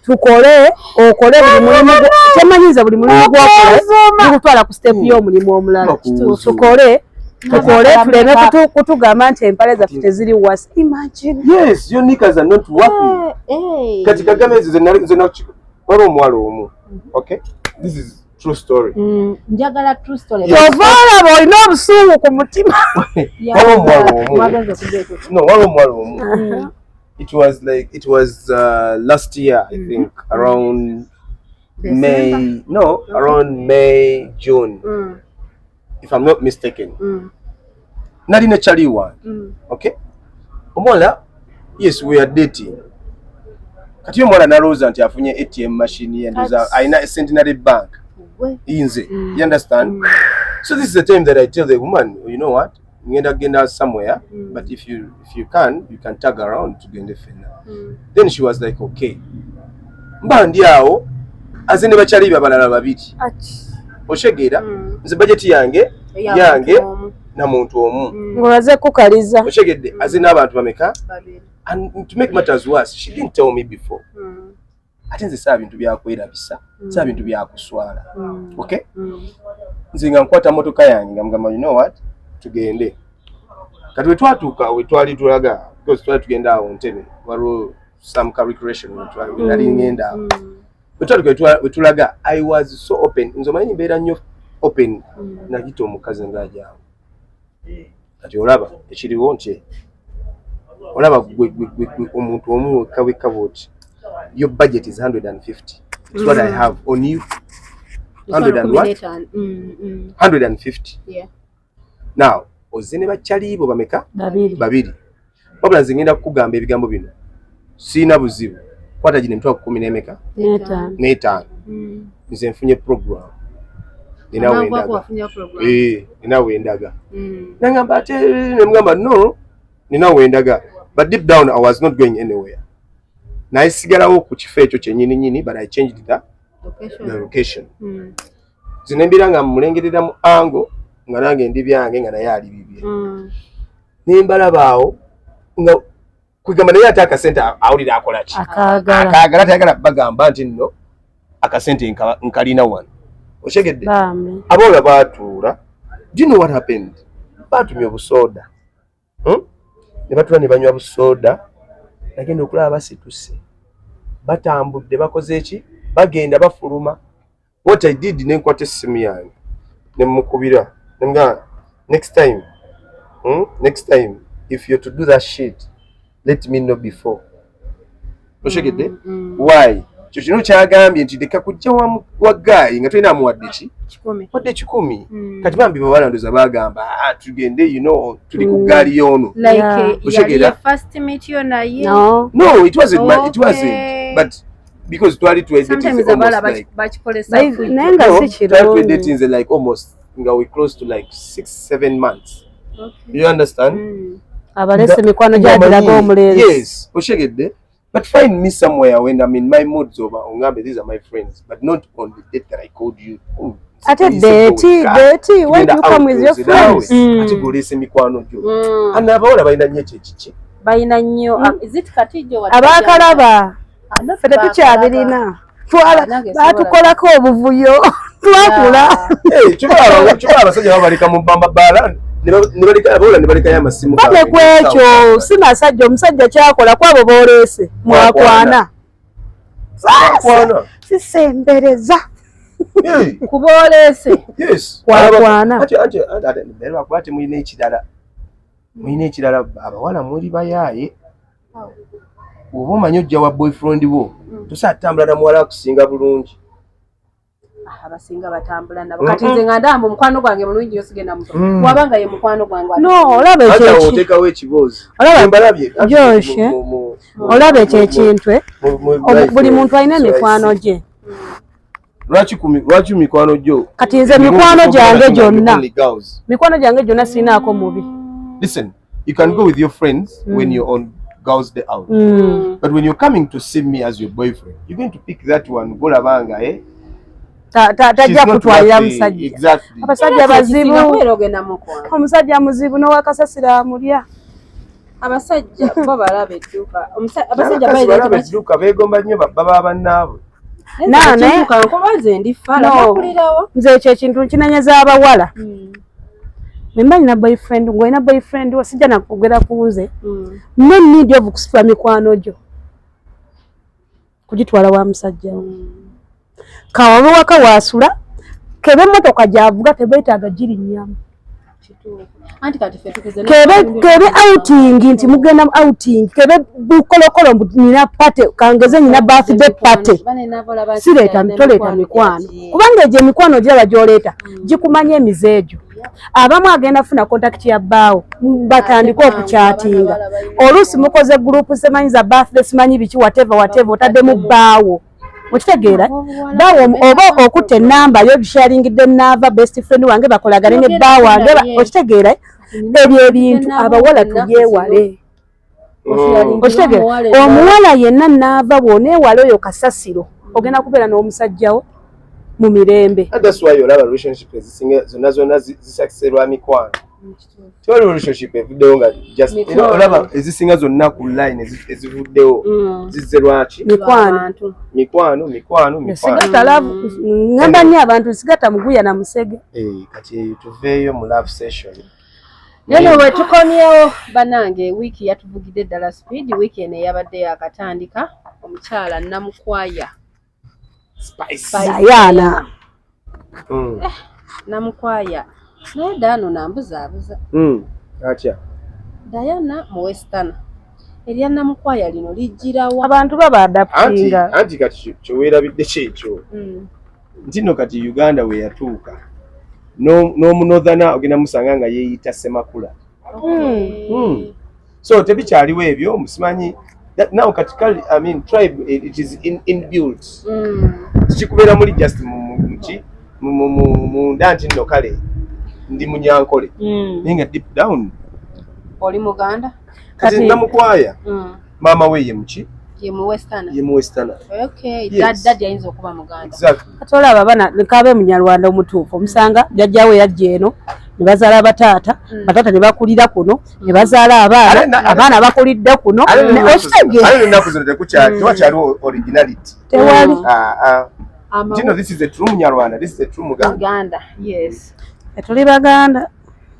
B: Tukole, okole buli mulimu kyemanyiza buli mulimu gw'okola tukutwala ku step y'omulimu omulala. Tukole. Tukole tuleme kutugamba nti empale zaffe teziri wasi. Imagine.
C: Yes, your nikas are not worthy. Kati Kagame ze wali omuwala omu. Okay? This is true story.
A: Njagala true story.
B: Ovaala boolina obusungu ku mutima.
C: Wali omuwala omu. No, wali omuwala omu. It was last year, I think, around May, June, if I'm not mistaken. Nalina chali wange. Okay? Omuwala, yes, we are dating. Kati omwana nalooza nti afunye ATM machine yendoza aina Centenary Bank. Inze. You understand? So this is the time that I tell the woman, you know what? Ngenda somewhere, but if you can tag around to get fena. Then she was like, okay. Mba ndi awo azene bakyali babalala babiri. Oshegera nze budget yange na muntu omu.
B: Ngolaze kukaliza.
C: Oshegedde azene abantu bameka? Babiri. And to make matters worse, she didn't tell me before. Ate nze saa bintu byakwerabisa, saa bintu byakuswala. Okay? Nze nga nkwata motoka yange nga mugamba, you know what? Tugende. Kati we twatuuka we twali tulaga because twali tugenda awo Ntebe waliwo some calculation nali ngenda wetulaga I was so open nzo manyi mbeera nnyo open nagita omukazi ng'ajaawo kati olaba ekiriwo nti olaba omuntu omu wekka bwoti your budget is 150. It's what I have on you. 100 and what? 150.
A: Yeah.
C: Now, ozine bachali bo bameka? Babiri. Wabula nze ngenda kukugamba ebigambo bino. Sina buzibu. Kwata gine mtwa 10 nemeka? 5. Nze nfunye program. Nina wendaga. Nina wendaga. Nangamba ate nemugamba no. Nina wendaga. But deep down I was not going anywhere. Na isigalawo ku kifo ekyo kyennyini but I changed the location. Zinembira nga mulengerera mu ango nga nange ndi byange nga naye ali bibye. Nimbalabaawo nga kwigamba naye ate akasente awulira akola ki? Akaagala tayagala bagamba nti nno akasente nkalina wano. Oshegedde? Aboola baatuula. Do you know what happened? Baatumye obusoda. Ne batuula ne banywa busoda. Nagenda okulaba basituse. Batambudde bakoze eki? Bagenda bafuluma. What I did nenkwata essimu yange nemukubira nga next time if you're to do that shit let me know before. Oshegedde? Why? Kino kyagambye nti leka kujja wa guy nga tulina amuwadde ki? Wadde 10. Kati bambi babalandoza bagamba tugende you know tuli ku gaali yono.
A: Like your first meet you na ye?
C: No, it wasn't. It wasn't. But because twali
A: sometimes abala bachikolesa
B: nenga sichiro
C: dating like almost we close to like 6-7 months. Okay. You understand?
B: Abalese mikwano gyadiraga omulere.
C: Yes, oshegedde. But find me somewhere when I'm in my moods over ongambe these are my friends but not on the date that I called you.
B: Ate date when you come with your friends.
C: Ate golese mikwano jo. Anabaola balina nnyo ekiki.
A: Balina nnyo is it katijo wa
B: abakalaba fete tukyabirina batukolako obuvuyo twakula
C: kyokala abasajja babalika mu bbamba bbala nibalika aboola nibalika y'amasimu
B: bale kwekyo si masajja omusajja kyakola kwabo booleese mwakwana sisembereza
A: kuboolese
B: kwakwana
C: bakwate mulina ekirala abawala muli bayaaye oba omanyi ojja wa boyfriend wo tosatambula na muwala akusinga bulungi.
A: Abasinga batambula nabo kati nze nga ndamba omukwano gwange mulungi yosigenda muto wabanga ye mukwano gwange
B: no olabe
C: ekyo otekawo ekiboozi
B: olabye Josh olabe ekintu buli muntu alina emikwano gye.
C: Lwaki mikwano gyo
B: kati nze mikwano gyange gyonna sinaako mubi.
C: Listen, you can go with your friends when you're on girls day out. But when you're coming to see me as your boyfriend, you're going to pick that one golabanga
B: tajja kutwalira musajja.
C: Exactly.
B: Abasajja bazibu. Omusajja muzibu n'owakasasira amulya.
A: Abasajja bo balaba edduuka.
C: Abasajja balaba edduuka beegomba nnyo baba bannaabwe.
B: Nane
A: nkobaze ndi fala bakulirawo.
B: Nze ekyo ekintu kinanyeza abawala. Memba nina boyfriend ngwina boyfriend wasijja nakugera kuuze. No need of kusitula mikwano gyo. Kugitwala wa musajja. Kawawe waka wasula kebe motoka javuga tebeetaaga giri nyamu.
A: Anti kati fe tukeze
B: kebe outing nti mugenda outing kebe bukolokolo nina pate kangeze nina birthday party sireta ntoleta mikwano kubanga je mikwano gye bajoleta gikumanya emizeejo abamu agenda funa contact ya bawo batandika okuchatinga olusi mukoze group semanyi za birthday semanyi bichi whatever otadde mu bawo okitegeera bawo oba okutte namba yo sharingide nava best friend wange bakolagane ne bawo wange okitegeera ebyo ebintu abawala tubyewale. Okitegeera omuwala yenna nava bw'oneewala oyo kasasiro ogenda kubeera n'omusajjawo mu mirembe.
C: That's why olaba relationship zonna zisakiserwa mikwano. Tewali relationship evuddewo nga just olaba ezisinga zonna ku line ezivuddewo zizze lwaki? Mikwano.
B: Sigata love ngamba nnyo abantu sigata muguya na musege.
C: Kati tuveeyo mu love session.
A: Neno bwe tukomyewo banange wiiki yatuvugidde ddala speed wiiki eno eyabadde yakatandika omukyala Namukwaya
B: Diana
A: Namukwaya naye Dano nambuzaabuza
C: atya
A: Diana mu Western erya Namukwaya lino lijjirawo
B: abantu baba adaptinga
C: anti kati kyoweerabidde kyekyo nti no kati Uganda we yatuuka n'omunothana ogenda musanga nga yeeyita Semakula. So tebikyaliwo ebyo musimanyi now kati I mean tribe it is inbuilt tikikubeera muli just munda nti nno kale ndi Munyankole naye nga deep down
A: oli Muganda
C: kati Namukwaya maama we ye muki
A: ye mu Western okay
C: Yes.
A: dad yayinza okuba Muganda
C: exactly
B: katolaba bana nekabe Munyarwanda omutuufu omusanga jjajjawe yajja eno ne bazaala bataata bataata ne bakulira kuno ne bazaala abaana bakulidde kuno
C: ennaku zino tewakyaliwo originality
B: tewali
C: Tino, this is a true Munyarwanda, this is a true
A: Muganda yes
B: tuli Baganda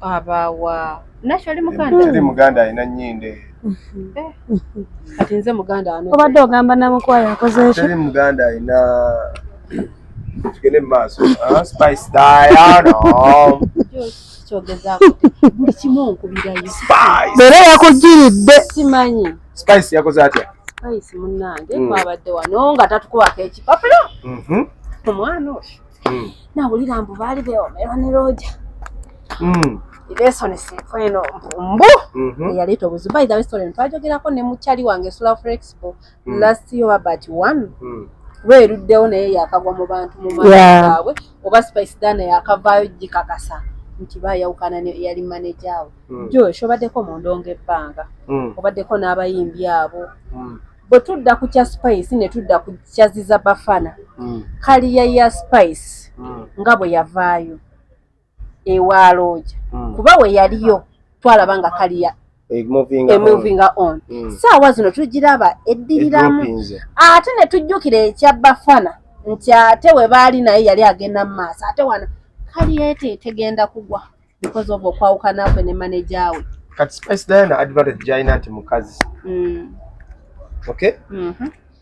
A: abawa nashali Muganda
C: tuli Muganda alina nnyinde
A: kati nze Muganda ano
B: obadde ogamba Namukwaya akoze
C: tuli Muganda alina tugende mu maaso Spice Diana
A: kyogezaako buli kimu nkubirayo
B: bere yakugiridde
A: simanyi
C: Spice yakoze atya
A: Spice munnange twabadde wano nga tatukubako ekipapula omwana oyo nawulira mbu baali bewomerwa ne Roja iresonesiiko eno mpumbu eyaleeta obuzibu by the way story twajogerako ne mukyali wange Sula Flexible last year about 1 lweruddewo naye yakagwa mu bantu mu maaso gaabwe oba Spice Dana yakavaayo gikakasa nti bayawukana yali manager we Josh obaddeko mu ndongo ebbanga obaddeko n'abayimbi abo bwe tudda ku kya Spice ne tudda ku kyaziza Bafana kaliya ya Spice nga bwe yavaayo ewa Roja kuba we yaliyo twalaba nga kaliya moving on saawa zino tugiraba eddiriramu ate ne tujjukira ekya Bafana nti ate we baali naye yali agenda mu maaso ate wano kaliya tegenda kugwa because of okwawukana kwe ne manager we
C: kati Spice Diana advantage gyalina nti mukazi okay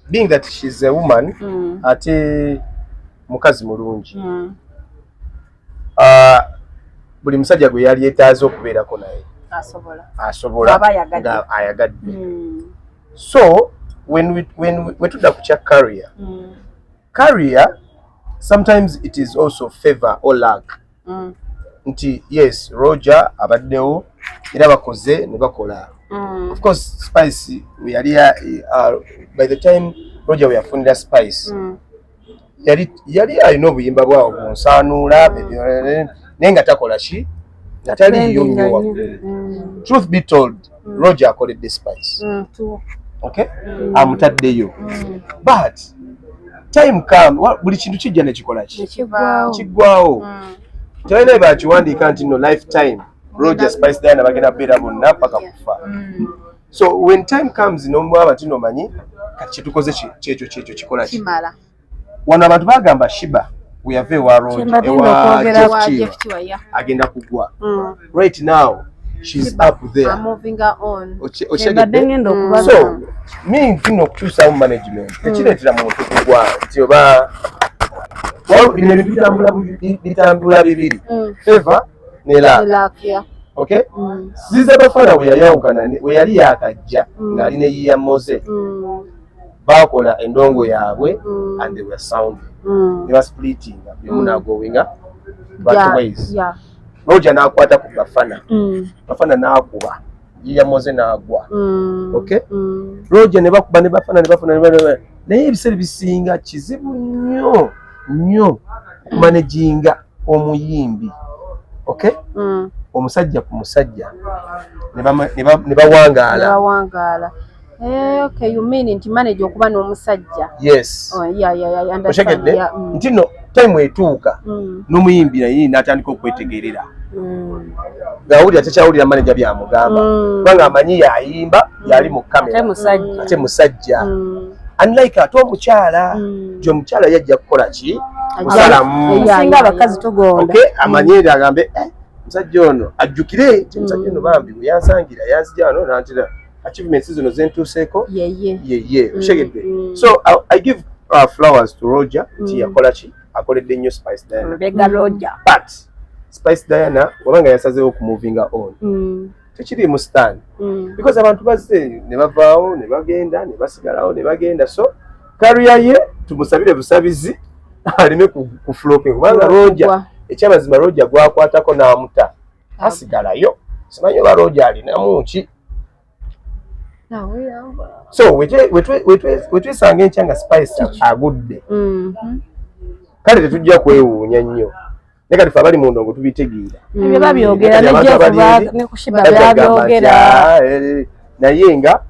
C: being that she's a woman ate mukazi mulungi buli musajja gwe yali yeetaaza okubeerako naye asobola nga ayagadde so when we tudda ku kya career sometimes it is also favor or luck nti yes Roger abaddewo era bakoze ne bakola of course Spice we yali by the time Roger we yafunira Spice yali alina obuyimba bwawo bunsanuula naye nga takola ki nga taliyo nnyo waggulu truth be told Roger akoledde Spice okay amutaddeyo but time come buli kintu kijja nekikola ki kiggwawo tewalina bakiwandiika nti no lifetime Roger Spice Diana bagenda beera bonna paka kufa so when time comes nomwaba ti nomanyi kati kyetukoze kyekyo kikola ki wano abantu bagamba Shiba weyava ewa Roger ewa Jeff agenda kugwa right now she's up there
A: moving on
C: so me nkino okukyusa mu management ekireetera muntu kugwa nti oba bino ebintu bitambula bibiri favor ne luck okay ziza Bafana we yayawukana we yali yakajja ng'ali ne yiya Mose bakola endongo yaabwe and they were sound they were splitting bimuna going but ways Roger n'akwata ku Bafana n'akuba yiya Mose n'agwa okay Roger ne bakuba ne Bafana naye ebiseera bisinga kizibu nnyo okumanaginga omuyimbi okay omusajja ku musajja ne bawangaala
A: okay you mean nti manager okuba n'omusajja
C: yes
A: I understand
C: nti no time etuuka n'omuyimbi naye n'atandika okwetegerera ngawulira tekyawulira manager byamugamba kubanga amanyi yayimba yali mu kamera ate musajja unlike ate omukyala omukyala yajja kukola ki musalamu
B: singa abakazi tugonda
C: okay amanyira agambe musajja ono ajjukire nti musajja ono bambi bwe yansangira yanzija wano nantira achievements zino zentuuseeko ye oshegedde. So I give flowers to Roger nti yakola ki akoledde nnyo Spice Diana but Spice Diana wabanga yasazeewo okumuvinga on tekiri mu stand because abantu bazze ne bavaawo ne bagenda ne basigalawo ne bagenda, so career ye tumusabire busabizi alime ku flopping kubanga Roger ekyamazima Roger gwakwatako n'amuta asigalayo simanyi oba Roger alinamu ki. So wetwesanga enkya nga Spice agudde kale tetujja kwewuunya nnyo ne kati fe abali mu ndongo tubitegeera
B: ebyo babyogera ne kushiba babyogera
C: naye nga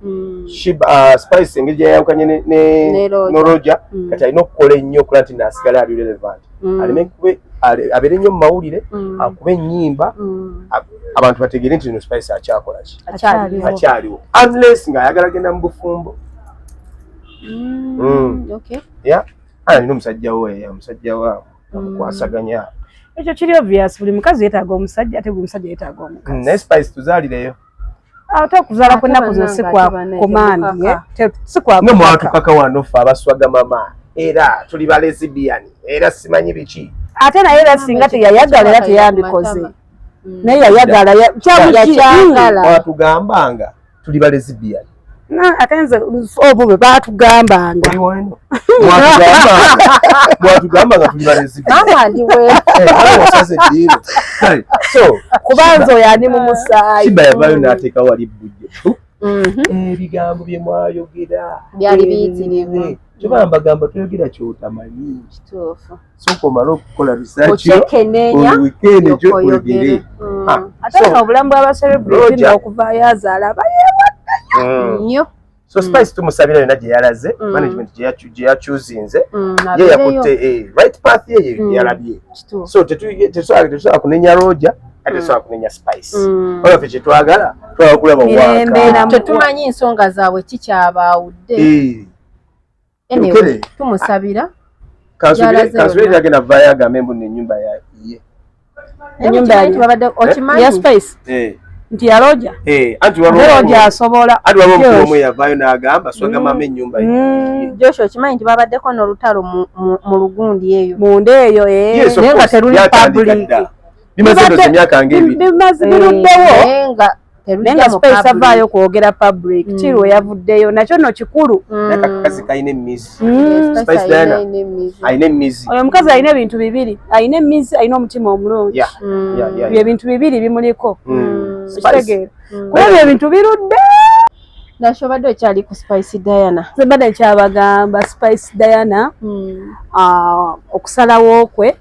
C: Spice engeri gyeyawukanye ne Roger kati alina okukola ennyo okola nti naasigala ali relevant aleme abeere nnyo mu mawulire akube ennyimba abantu bategeere nti no Spice akyakola ki akyaliwo unless ng'ayagala genda mu bufumbo. Alina omusajja we amukwasaganya
B: ekyo kiri obvious buli mukazi yeetaaga omusajja ate buli musajja yeetaaga omukazi
C: ne Spice tuzaalireyo
B: ate okuzaala kwennaku zino si kwa komandi si kwa
C: nga mwatukaka wano ffe abaswaga mama era tuli ba lesbian era simanyi biki
B: ate naye era singa teyayagala era teyandikoze naye yayagala
C: mwatugambanga tuli ba lesbian
B: ate nze obwo bwe baatugambanga
C: mwatugambanga tuli ba lesbian
B: kubanza oyo ani mu musaayi
C: Shiba yavayo n'ateeka wali bujjo ebigambo bye mwayogera
A: byali biyitirivu
C: kyobambagamba toyogera kyotamanyi
A: kituufu
C: sooka omale okukola research
A: okyekenneenya
C: weekend ekyo oyogere
B: ate obulamu bw'abacelebrity n'okuvaayo azaala bayeewaddeyo
A: nnyo.
C: So Spice tumusabira yonna gye yalaze management gye yakyuzinze ye yakutte right path ye yalabye, so tetusobola kunenya Roger ate tusobola kunenya Spice olwo ffe kyetwagala twagala kulaba waka
A: tetumanyi ensonga zaabwe kikyabaawudde tumusabira
C: kansuleeta agenda vaayo agambe mbu n'ennyumba ye
B: ya Spice nti ya Roger
C: anti
B: Roger asobola
C: anti waba omukulu omwe yavaayo n'agamba swaga mama ennyumba ye
A: Joshua okimanyi nti babaddeko n'olutalo mu lugundi eyo
B: munda eyo
A: naye nga teruli public
C: bimaze ndoza emyaka ng'ebiri
B: bimaze biruddewo naye nga Spice avaayo kwogera public kiri we yavuddeyo nakyo no kikulu
C: akakazi kalina emmizi Spice Diana alina emmizi
B: oyo omukazi alina ebintu bibiri alina emmizi alina omutima omulungi bye bintu bibiri bimuliko kitegeera kuba ebyo ebintu birudde
A: nakyo obadde okyali ku Spice Diana
B: zebadde kyabagamba Spice Diana okusalawo kwe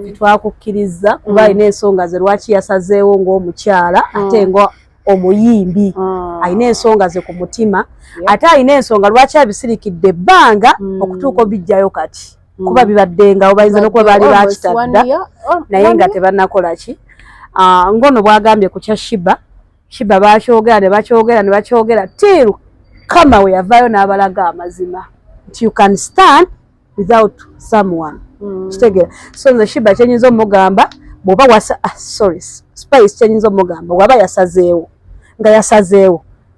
B: tetwakukkiriza kuba alina ensonga ze lwaki yasazeewo ng'omukyala ate nga omuyimbi alina ensonga ze ku mutima ate alina ensonga lwaki abisirikidde ebbanga okutuuka obijjayo kati kuba bibaddengawo bayinza n'okuba baali bakitadda naye nga tebannakola ki ngono bwagambye ku kya Shiba bakyogera ne bakyogera till kama we yavaayo n'abalaga amazima nti you can stand without someone kitegeera so nze Shiba kyenyinza omugamba bw'oba Spice kyenyinza omugamba bw'aba yasazeewo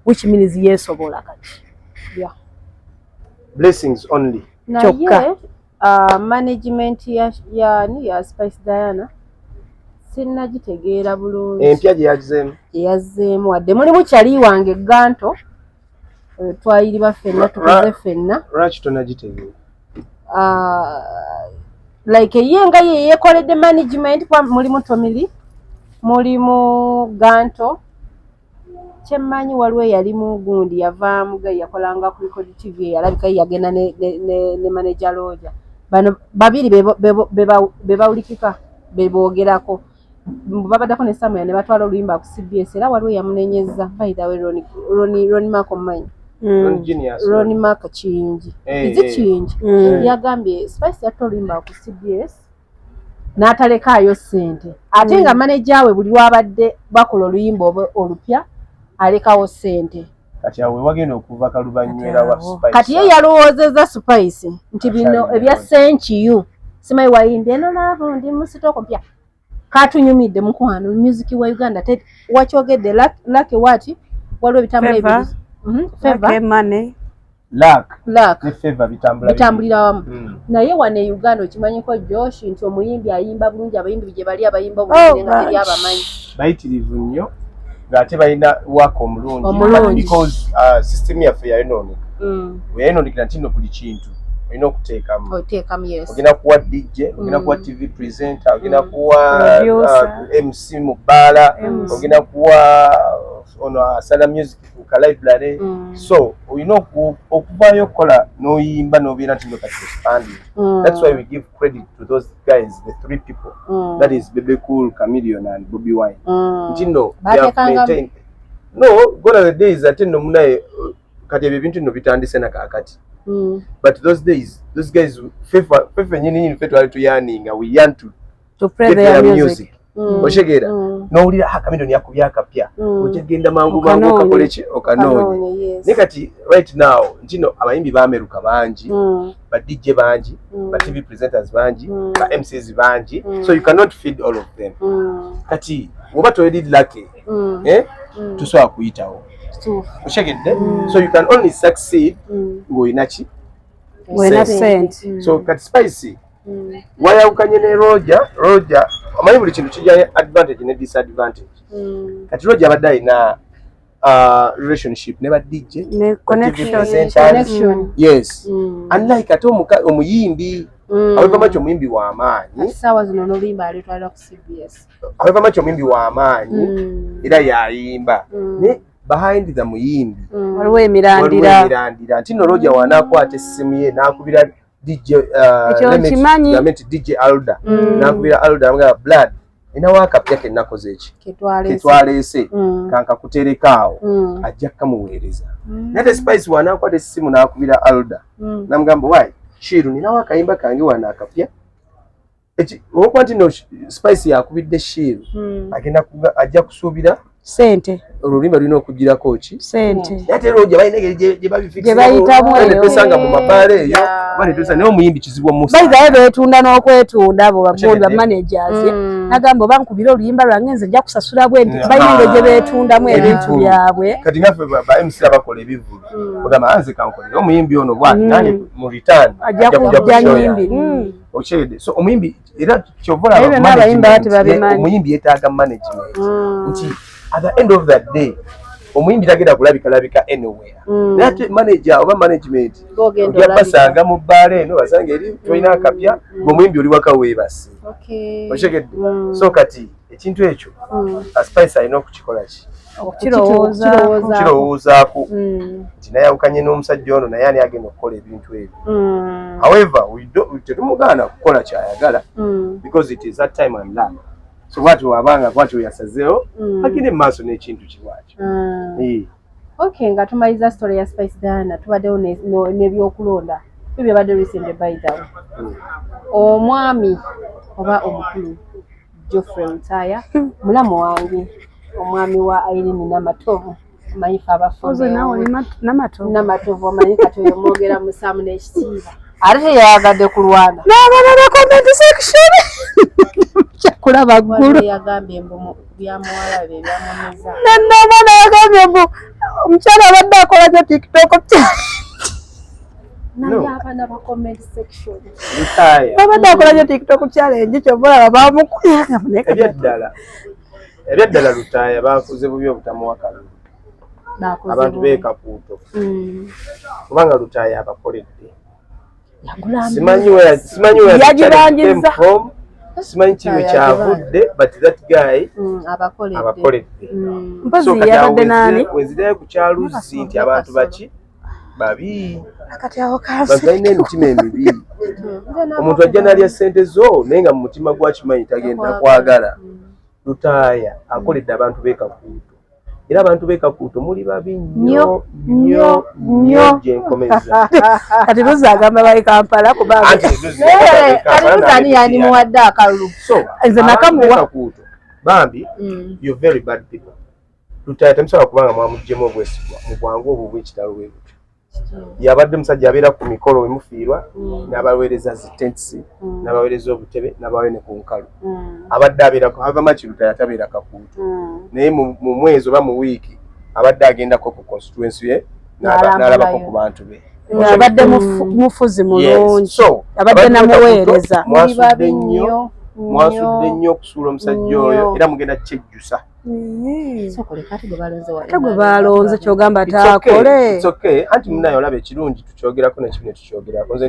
B: which means yeesobola kati
C: blessings only
A: kyokka management ya Spice Diana sinnagitegeera bulungi
C: empya gye
A: yazzeemu wadde mulimu kyali wange Ganto twayiriba ffenna tukoze ffenna
C: lwaki tonagitegeera
A: like ye nga ye yeekoledde management mulimu Tomili mulimu Ganto kyemmanyi waliwo yalimu gundi yavaamu yakolanga ku Record TV yalabika yagenda ne manager Roger bano babiri be bawulikika be boogerako babaddako ne Samuel ne batwala oluyimba ku CBS era waliwo yamunenyeza by the way Ronnie Marco manyi Ronnie Marco Kiyingi Kiyingi yagambye Spice yatta oluyimba ku CBS n'atalekaayo ssente ate nga manager we buli wabadde bakola oluyimba olupya alekawo ssente
C: kati awe wagenda okuva kalubanywera wa Spice
A: kati ye yalowoozezza Spice nti bino ebya Senkiyu simanyi wayimbye eno laavu ndi musitoko mpya katunyumidde mukwano music wa Uganda wakyogedde Lucky wati waliwo bitambula ebiri
B: Favor money
C: Luck ne Favor
A: bitambulira wamu naye wane Uganda okimanyiko Josh nti omuyimbi ayimba bulungi abayimbi gye bali abayimba bulungi nga teri abamanyi
C: bayitirivu nnyo ng'ate balina waka omulungi because system yaffe yayononeka weyayononekera nti nno buli kintu olina okuteekamu ogenda kuwa DJ ogenda kuwa TV presenter ogenda kuwa MC mu bbaala ogenda kuwa ono asala music ku library so olina okuvaayo okukola n'oyimba n'obeera nti no kati expanding that's why we give credit to those guys the three people that is Bebe Cool, Chameleon and Bobby Wine nti no they have maintained no gonna the days ate nno munaye kati ebyo ebintu nno bitandise na kaakati but those days those guys fefe nyini fefe twali tuyaninga we yearn
B: to play their music
C: oshegera n'owulira Chameleon yakubye akapya okigenda mangu okakole ki okanoonye ne kati right now ntino abayimbi baameruka bangi ba DJ bangi ba TV presenters bangi ba MCs bangi so you cannot feed all of them kati woba toyedi Lucky tusobola kuyitawo oshegedde so you can only succeed ng'olina ki
B: wena sente
C: so kati Spicy wayawukanye ne Roger amanyi buli kintu kijja advantage ne disadvantage kati Roger abadde alina relationship ne ba DJ
B: ne
C: connection yes unlike ate omuyimbi however much omuyimbi wa amaanyi
A: sawa zino n'oluyimba alitwalira ku CBS
C: however much omuyimbi wa amaanyi era yayimba ne behind the muyimbi
B: waliwo emirandira
C: nti no Roger wanakwata essimu ye n'akubira DJ DJ Alda n'akubira Alda nga blood ina wakapya ke nakoze eki ketwalese kanka kuterekaawo ajja kamuweereza nate Spice wanakwata essimu n'akubira Alda namugamba why Shiru nina wakayimba kange wanakapya eki okwati no Spice yakubidde Shiru agenda ajja kusuubira
B: sente
C: olulimi lulina okugirako ki
B: sente
C: ate Roger balina engeri gye babifikisa
B: gye bayitamu
C: eyo pesanga mu mabaale eyo bali tusa naye omuyimbi kizibu omusa
B: bayigayo beetunda n'okwetunda abo bagondi ba managers nagamba bankubira oluyimba lwange nze nja kusasula bwenti balina engeri gye beetundamu ebintu byabwe
C: kati ngaffe ba MC abakola ebivulu ogamba anze kankolera omuyimbi ono bwati nange mu return
B: ajja kujja nyimbi
C: okyede so omuyimbi era kyovola omuyimbi yeetaaga management nti at the end of that day omuyimbi tagenda kulabika anywhere nate manager oba management ojja basanga mu bbaala eno basanga eri tolina akapya ng'omuyimbi oli waka weebase okyegedde so kati ekintu ekyo Spice alina okukikola ki okukirowoozaako nti nayawukanye n'omusajja ono naye ani agenda okukola ebintu ebyo however tetumugaana kukola kyayagala because it is that time and life so watu wabanga watu yasazeewo agende mu maaso n'ekintu kiwakyo
A: okay nga tumaliza story ya Spice Diana tubaddewo n'ebyokulonda bibyo badde recently by the way omwami oba omukulu Geoffrey Mutaya mulamu wange omwami wa Irene Namatovu amanyifa abafunze Namatovu amanyi kati oyo mwogera musamu n'ekitiibwa ate teyayagadde kulwana
B: n'abana comment section kulaba ggulu
A: yagambye mbu byamuwala bye byamumiza
B: n'abana yagambye mbu omukyala abadde akola kyo TikTok
A: naye abaana ba comment section
B: abadde akola kyo TikTok challenge kyobulaba bamukuyaga
C: ebyaddala Lutaaya bafuze bubi obutamuwa kalulu abantu beekapuuto kubanga Lutaaya abakoledde simanyi
B: yagibanjiza
C: simanyi kiwe kyavudde but that guy abakoledde
B: mpozi yabadde nani
C: wenzirayo ku kyaluzi nti abantu baki babi
B: akati awo kansi
C: balina emitima emibi omuntu ajja n'alya ssente zo naye nga mu mutima gwakimanyi tagenda kwagala Lutaaya akoledde abantu beekakuuto era abantu beekakuuto muli babi nnyo gyenkomeza
B: kati Luzi agamba bali Kampala kubanga
A: Luzi yani muwadde akalulu
B: nze nakamuwa
C: bambi you're very bad people Lutaaya temusobola kubanga mwamuggyemu obwesigwa mu bwangu obwo bw'ekitalo bwe butyo yabadde musajja abeera ku mikolo emufiirwa n'abaweereza zitensi n'abaweereza obutebe n'abawe ne ku nkalu abadde abeerako Havamakiruta yatabeera Kakuuto naye mu mwezi oba mu wiiki abadde agendako ku constituency ye n'alabako ku bantu be
B: abadde mufuzi mulungi abadde namuweereza
C: mwasudde nnyo okusuula omusajja oyo era mugenda kyejjusa
B: gwe balonze kyogamba taakole
C: anti munaye olaba ekirungi tukyogerako nekibine tukyogerako nze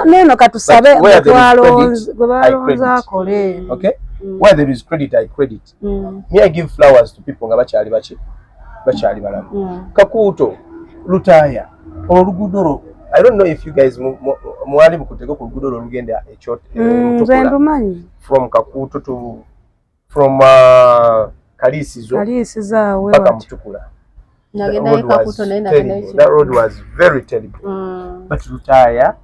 B: neno katusabe gwe balonze akole
C: where there is credit I credit me I give flowers to people nga bakyali bakyali balamu Kakuuto Lutaaya oluguudo lwo I don't know if you guys mwali mukuteko ku luguudo lwo lugenda Mutukula from Kakuuto to from Kalisizo mpaka Mutukula. That road was very terrible. But Lutaaya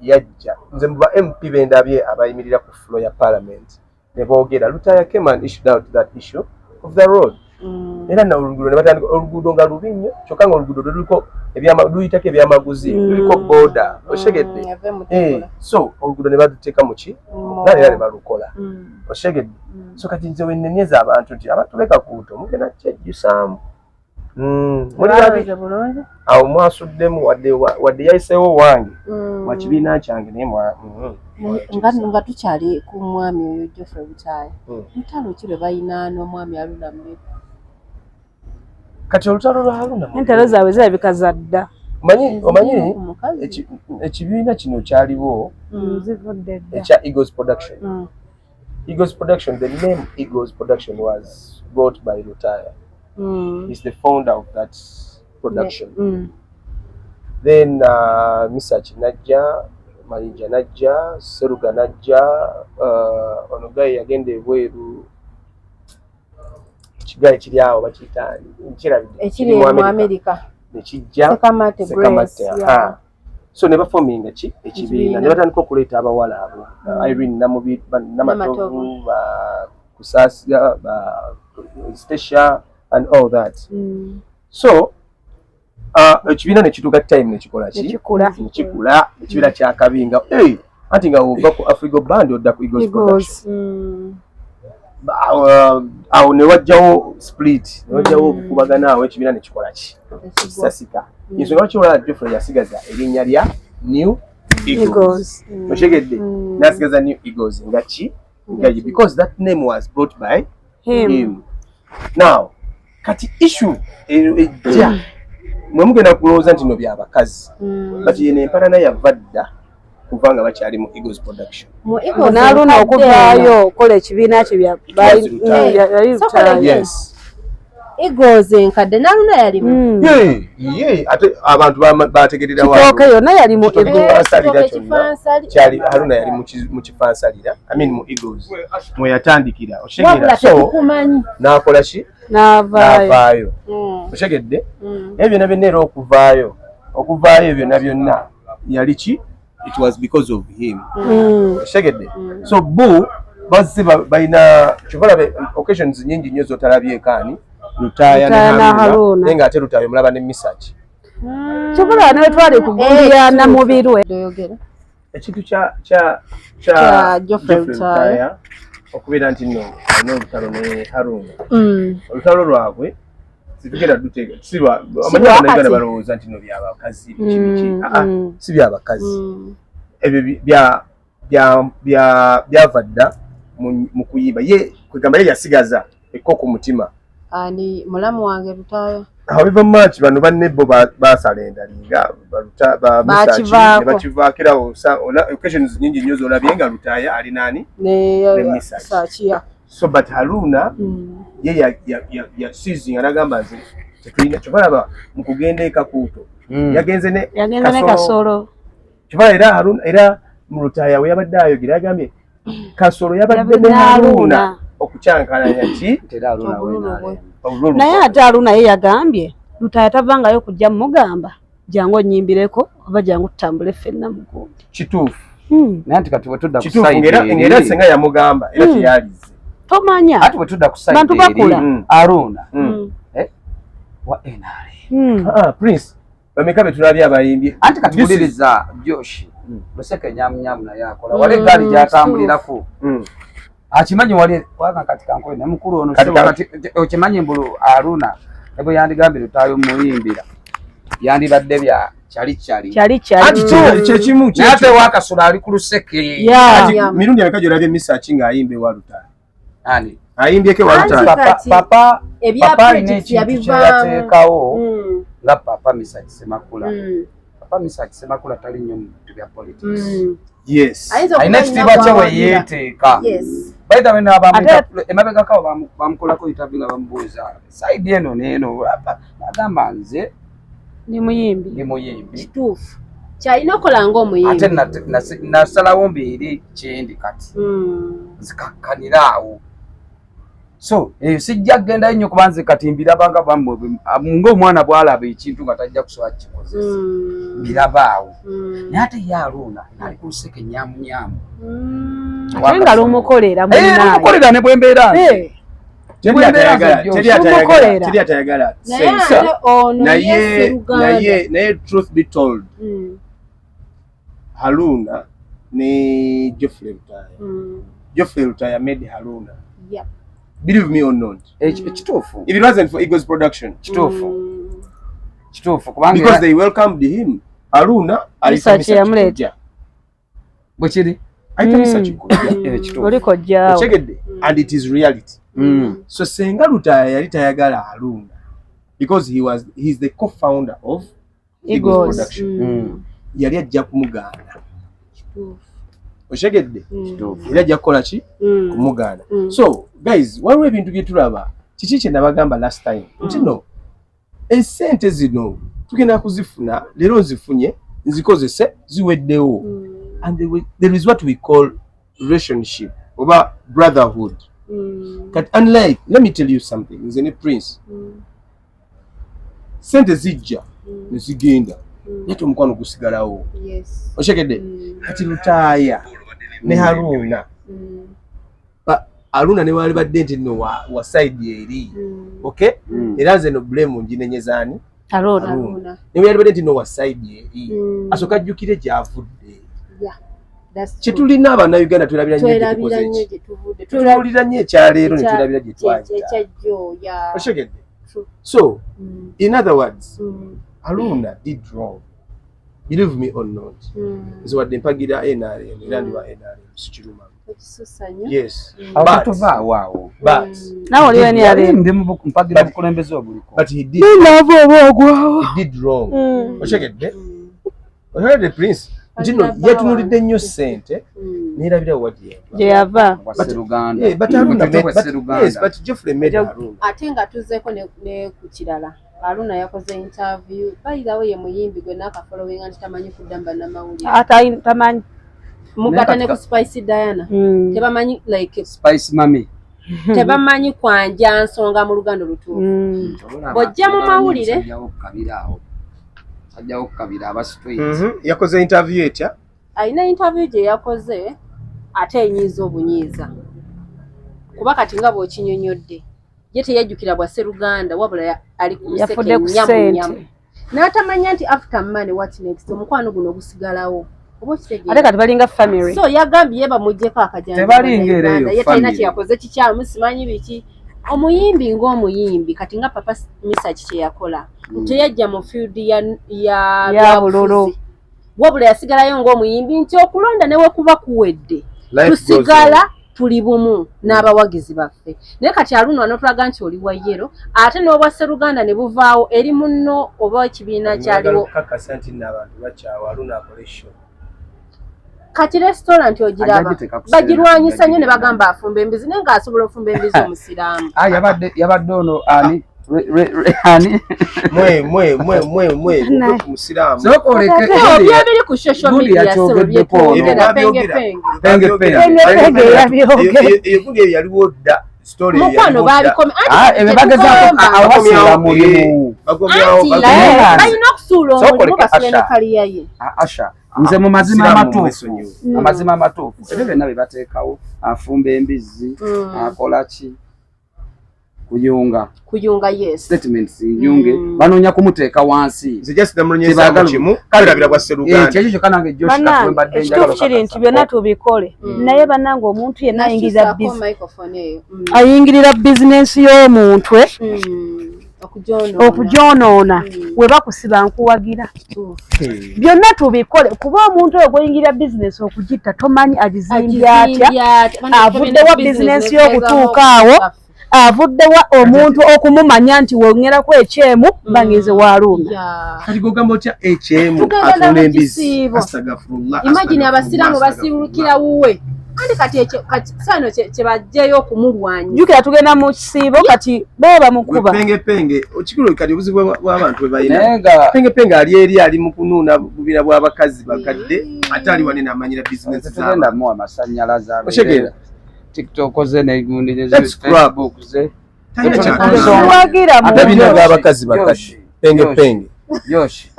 C: yajja nze mu MP bendabye abayimirira ku floor ya parliament ne boogera Lutaaya came and issued out that issue of the road. Era na oluguudo ne batandika oluguudo nga lubi nnyo kyokka nga oluguudo luliko luyitako ebyamaguzi luliko border oshegedde so oluguudo ne baluteeka muki era ne balukola oshegedde so kati nze wennenyeza abantu nti abantu be Kakuuto mugenda kyejjusaamu awo mwasuddemu wadde yayiseewo wange wa kibiina kyange naye
A: nga tukyali ku mwami oyo Geoffrey Lutaaya mutalo ki lwe bayina n'omwami Haruna Mmere
C: kati olutalo lwa Haruna
B: entalo zaabwe zirabika za dda
C: omanyi ekibiina kino kyaliwo ekya Eagles Production Eagles Production the name Eagles Production was brought by Lutaaya he's the founder of that production then Misaki najja Mayinja najja Seruga najja ono gaye yagenda ebweru kigaye kiri awo bakiyitaani
A: ekiri mu America
C: nekijja Sekamate so ne bafominga ekibiina ne batandika okuleeta abawala abo Irene Namatovu Kusasya Stasha and all that so ekibiina nekituuka time nekikola nekikula ekibiina kyakabinga anti nga ova ku Afrigo Band odda ku Eagles Production awo ne wajjawo split ne wajjawo okukubagana awo ekibiina nekikola ki sasika ensonga lwaki olaba Geoffrey yasigaza erinnya lya New Eagles oshegedde nasigaza New Eagles nga ki because that name was brought by him now kati issue ejja mwe mugenda kulowooza nti no byabakazi kati yene empalana yava dda kuva nga bakyali mu Eagles Production
B: naaluna okuvaayo okola ekibiina kye
C: yes
A: Eagles enkadde naaluna yalimu
C: ate abantu bategerera
B: kitooke yonna yali mu
C: kyali Haruna yali mu kifansalira mu Eagles mwe yatandikira oshegera so n'akola ki n'avaayo oshegedde ebyo byonna byonna era okuvaayo byonna byonna yali ki it was because of him oshegedde so bazze balina kyobala occasions nyingi nnyo zotalabyekaani Lutaaya ne Haruna naye ng'ate Lutaaya mulaba ne Misaki
B: kyobala ne twali kugulira namubirwe
C: ekintu kya Geoffrey Lutaaya okubeera nti nno alina olutalo ne Haruna olutalo lwabwe situgenda duteeka amanyi balowooza nti no byabakazi si byabakazi ebyo byava dda mu kuyimba ye kwegamba ye yasigaza ekko ku mutima
A: ani mulamu wange Lutaaya
C: awo biva mumaaki bano bannebbo baasala endalinga bakivaakirawo occasions nyingi nnyo zolabye nga Lutaaya ali naani ne Misaki so but Haruna ye yasizinga n'agamba nti tetulina kyobalaba mu kugenda Kakuuto yagenze ne
B: Kasolo
C: kyobalaba era Haruna era mu Lutaaya we yabadde ayogera yagambye Kasolo yabadde ne Haruna okukyankalanya ki
B: naye ate Haruna ye yagambye Lutaaya tavangayo kujja mugamba jangu onyimbireko oba jangu tutambule ffenna mugundi
C: kituufu
D: naye anti kati bwe tudda ku
C: era singa yamugamba era teyalize
B: tomanya
D: ati bwe tudda ku sayidi
B: bantu bakula
D: Haruna wa NRM
C: Prince bameka betulabye abayimbi
D: anti katuliriza Josh Luseke nyamnyamu na yakola wale gari gyatambulirako akimanyi wali kwanga katika nkoye ne mukulu ono kati okimanyi mbulu Aruna ebo yandigambira tayo muyimbira yandibadde bya chali
C: ati kyekimu
D: ate wakasula ali ku Luseke
C: ati mirundi ameka gyolabye Misachi nga ayimbe Walutale
D: ani
C: ayimbyeko Walutale
D: papa
A: ebyapretix
D: yateekawo nga papa Misachi Semakula papa Misachi Semakula tali nnyo mu bintu bya politics
C: yes
D: ayina ekitiibwa kye weyeeteeka by the way n'abamu emabega kawo bamukolako interview nga bamubuuza side eno n'eno agamba nze
B: ni muyimbi
A: kituufu kyalina okola ng'omuyimbi
D: ate nasalawo mbeeri kyendi kati zikakkaniraawo so sijja kgenda nnyo kuba nze kati mbirabanga bammwe ng'omwana bw'alaba ekintu nga tajja kusobola kikozesa mbirabaawo naye ate ye Aruna ali ku Luseke nyamunyamu
B: ate nga lumukolera
D: lumukolera ne bwembeera
C: teri atayagala naye truth be told Haruna ne Geoffrey Lutaya made Haruna believe me or not
D: ekituufu
C: if it wasn't for Eagles production
D: kituufu kubanga
C: because they welcomed him Haruna
B: Misachi yamuleta
D: bwe kiri
C: ayita Misachi
B: oliko jjaawo
C: chegedde and it is reality so senga Lutaya yali tayagala Haruna because he's the co-founder of Eagles production yali ajja kumuganda oshegedde yali ajja kukola ki kumuganda so guys waliwo ebintu bye tulaba kiki kye nabagamba last time nti no esente zino tugenda kuzifuna leero nzifunye nzikozese ziweddewo and there is what we call relationship oba brotherhood unlike let me tell you something nze ne Prince sente zijja nezigenda yate omukwano gusigalawo oshegedde kati Lutaya ne Haruna Haruna ne wali badde nti no wa side eri okay era nze no blame njinenyezaani Haruna ne wali badde nti no wa side eri asoka jjukire gyavudde kitulina abana Uganda tulabira nnyo ekyaleero ne tulabira gye twayita oshegedde so in other words Haruna did wrong believe me or not nze wadde mpagira NRM era ndi wa NRM sikiruma yes but
B: nawe oliwe ni ali
D: ndi mpagira bukulembeze obuliko
C: but he did wrong oshegedde oshegedde Prince ntino yetunulidde nnyo sente n'erabira wadi
B: gye yava
D: Seruganda
C: but Geoffrey made Haruna
A: ate nga tuzeeko ne ku kirala Haruna yakoze interview by the way ye muyimbi gwe n'akafollowing nti tamanyi kudamba n'amawulire
B: tamanyi
A: mugatane ku Spice Diana tebamanyi like
D: Spice Mami
A: tebamanyi kwanja nsonga mu Luganda lutuufu bojja mu mawulire
D: ajjawo kukabira aba straight
C: yakoze interview etya
A: ayina interview gye yakoze ate enyiiza obunyiiza kuba kati nga bw'okinyonyodde ye teyajjukira bwa Sseruganda wabula ali ku Luseke nyamu n'atamanya nti after money what next omukwano guno gusigalawo
B: ate kati balinga family
A: so yagambye bamuggyeko akajanja
D: tebalingeereyo
A: ye talina kyeyakoze kikyamu simanyi biki omuyimbi ng'omuyimbi kati nga papa Misachi kye yakola teyajja mu field ya
B: bululu
A: wabula yasigalayo ng'omuyimbi nti okulonda newe kuba kuwedde tusigala tuli bumu n'abawagizi baffe naye kati Haruna n'otulaga nti oli wa yero ate n'obwa Sseruganda ne buvaawo eri munno oba ekibiina kyaliwo kati restaurant ogiraba bagirwanyisa nnyo ne bagamba afumba embizi naye ng'asobola ofumba embizi omusiraamu
D: yabadde ono ani
C: musiraamu
A: byebiri ku social media sebo byekwogera
C: eyo yaliwo dda
A: mukwano babikome balina okusuula omulimu basule ne kaliya ye
D: nze mu mazima amatuufu ebyo byonna bye bateekawo afumba embizi akola ki
A: kuyunga yes
D: statements yunge banonya kumuteeka wansi
C: just namulonyeza kimu kalabira kwa Seruganda
D: ekyo kanange Josh katwemba
B: denjalo kiri nti byonna tubikole naye banange omuntu yenna ayingirira bizinensi y'omuntu okujonoona we bakusiba nkuwagira byonna tubikole kuba omuntu oyo gweyingirira bizinensi okugitta tomanyi agizimbye atya avuddewa bizinensi y'okutuuka awo avuddewa omuntu okumumanya nti wongerako ekyemu bangize walumba
C: kati gogamba otya ekyemu atunda embizi astagfirullah
A: imagine abasiramu basibulukira wuwe kandi kati sano kyebajjayo okumulwanya
B: jukira tugenda mu kisiibo kati beba mukuba
C: penge okikulu kati obuzibu bw'abantu bebayina penge ali mu kunuuna bubira bw'abakazi bakadde ate ali wanene amanyira bizinesi
D: tugenda mu amasanyalaze oshegera TikTok ze ne gundi ze Facebook ze
C: ate bino by'abakazi bakadde penge
D: Yoshi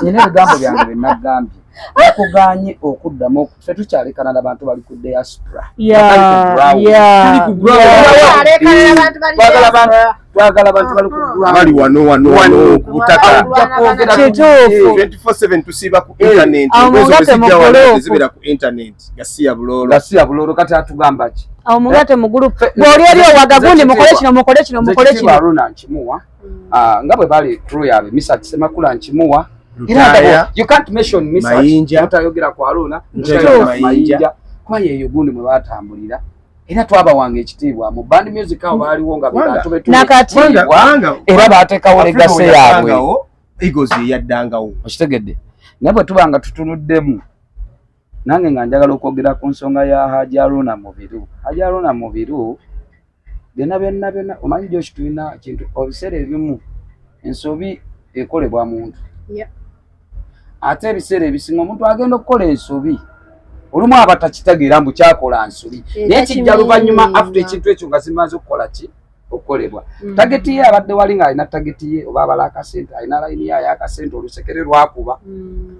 D: nyine bigambo byange binagambye okuganye okuddamu ffe tukyalekana n'abantu bali ku diaspora twagala abantu bali ku
C: bali wano ku butaka 24/7 tusiba ku internet zibira ku internet gasiya bulolo kati atugamba ki
B: awo mugate mu group bw'oli eri owagagundi mukole kino
D: Haruna Nkimuwa nga bwe bali crew yabe Mr. Semakula Nkimuwa you can't mention Mr. utayogera ku Haruna Mayinja kwa yeyo gundi mwe batambulira era twaba wange ekitiibwa mu band music aho baliwo nga bantu betu
B: nakati
D: era bateekawo legase yaabwe
C: igozi yaddangawo
D: okitegedde naye bwe tubanga tutunuddemu nange nga njagala okwogera ku nsonga ya Haji Haruna Mubiru byonna omanyi Josh tulina kintu obiseera ebimu ensobi ekolebwa muntu ate ebiseera ebisinga omuntu agenda okukola ensobi olumu aba takitegeera mbu kyakola nsobi naye kijja luvannyuma after ekintu ekyo nga zimaze okukola ki okukolebwa tageti ye abadde wali nga alina tageti ye oba abala akasente alina layini yayo akasente olusekere lwakuba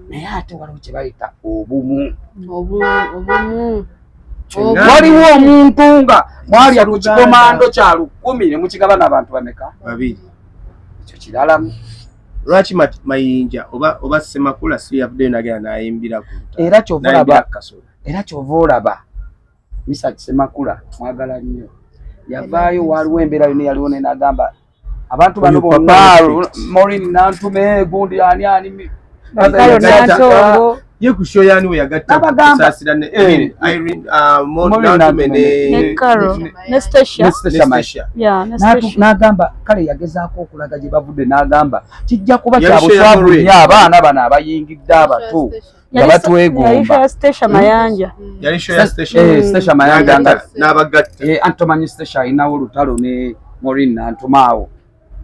D: naye ate waliwo kye bayita obumu waliwo omuntu nga mwalya ku kikomando kya 10 ne mukigaba n'abantu bameka
C: 2
D: ekyo kiralamu
C: lwaki Mayinja oba Semakula si yavuddeyo nagenda nayimbira ku
D: era kyova olaba Mr. Semakula mwagala nnyo yavaayo waliwo embeera yonna yaliwo ne n'agamba abantu bano bonna Maureen Nantume gundi ani
C: ye ku show yani we yagatta kusasira ne Irene Nantume ne
B: Carol ne Stasha
D: n'agamba kale yagezaako okulaga gye bavudde n'agamba kijja kuba kya buswavu nnyo abaana bano abayingidde abato nga batwegomba
B: Stasha Mayanja
D: Stasha Mayanja n'abagatta antomanyi Stasha alinawo olutalo ne Maureen Nantumaawo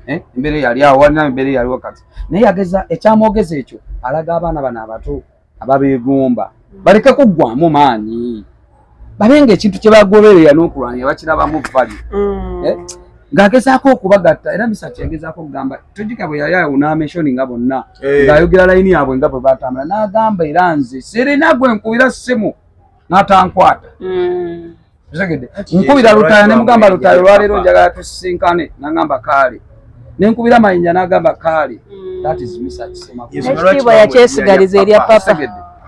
D: embeera yali awo walina embeera yaliwo kati naye yageza ekyamwogeza ekyo alaga abaana bano abato ababeegomba baleke kuggwamu maanyi babenga ekintu kye bagoberera n'okulwanya bakirabamu vali ng'agezaako okubagatta era Misati yagezaako okugamba tojika bwe yali awo n'ameshoni nga bonna ng'ayogera layini yaabwe nga bwe batambula n'agamba era nze serena gwe nkubira ssimu n'atankwata nkubira Lutaaya ne mugamba Lutaaya olwaleero njagala tusisinkane n'agamba kaale nenkubira Mayinja n'agamba kaale that is Mr. Semakula
B: ekitiibwa yakyesigaliza erya papa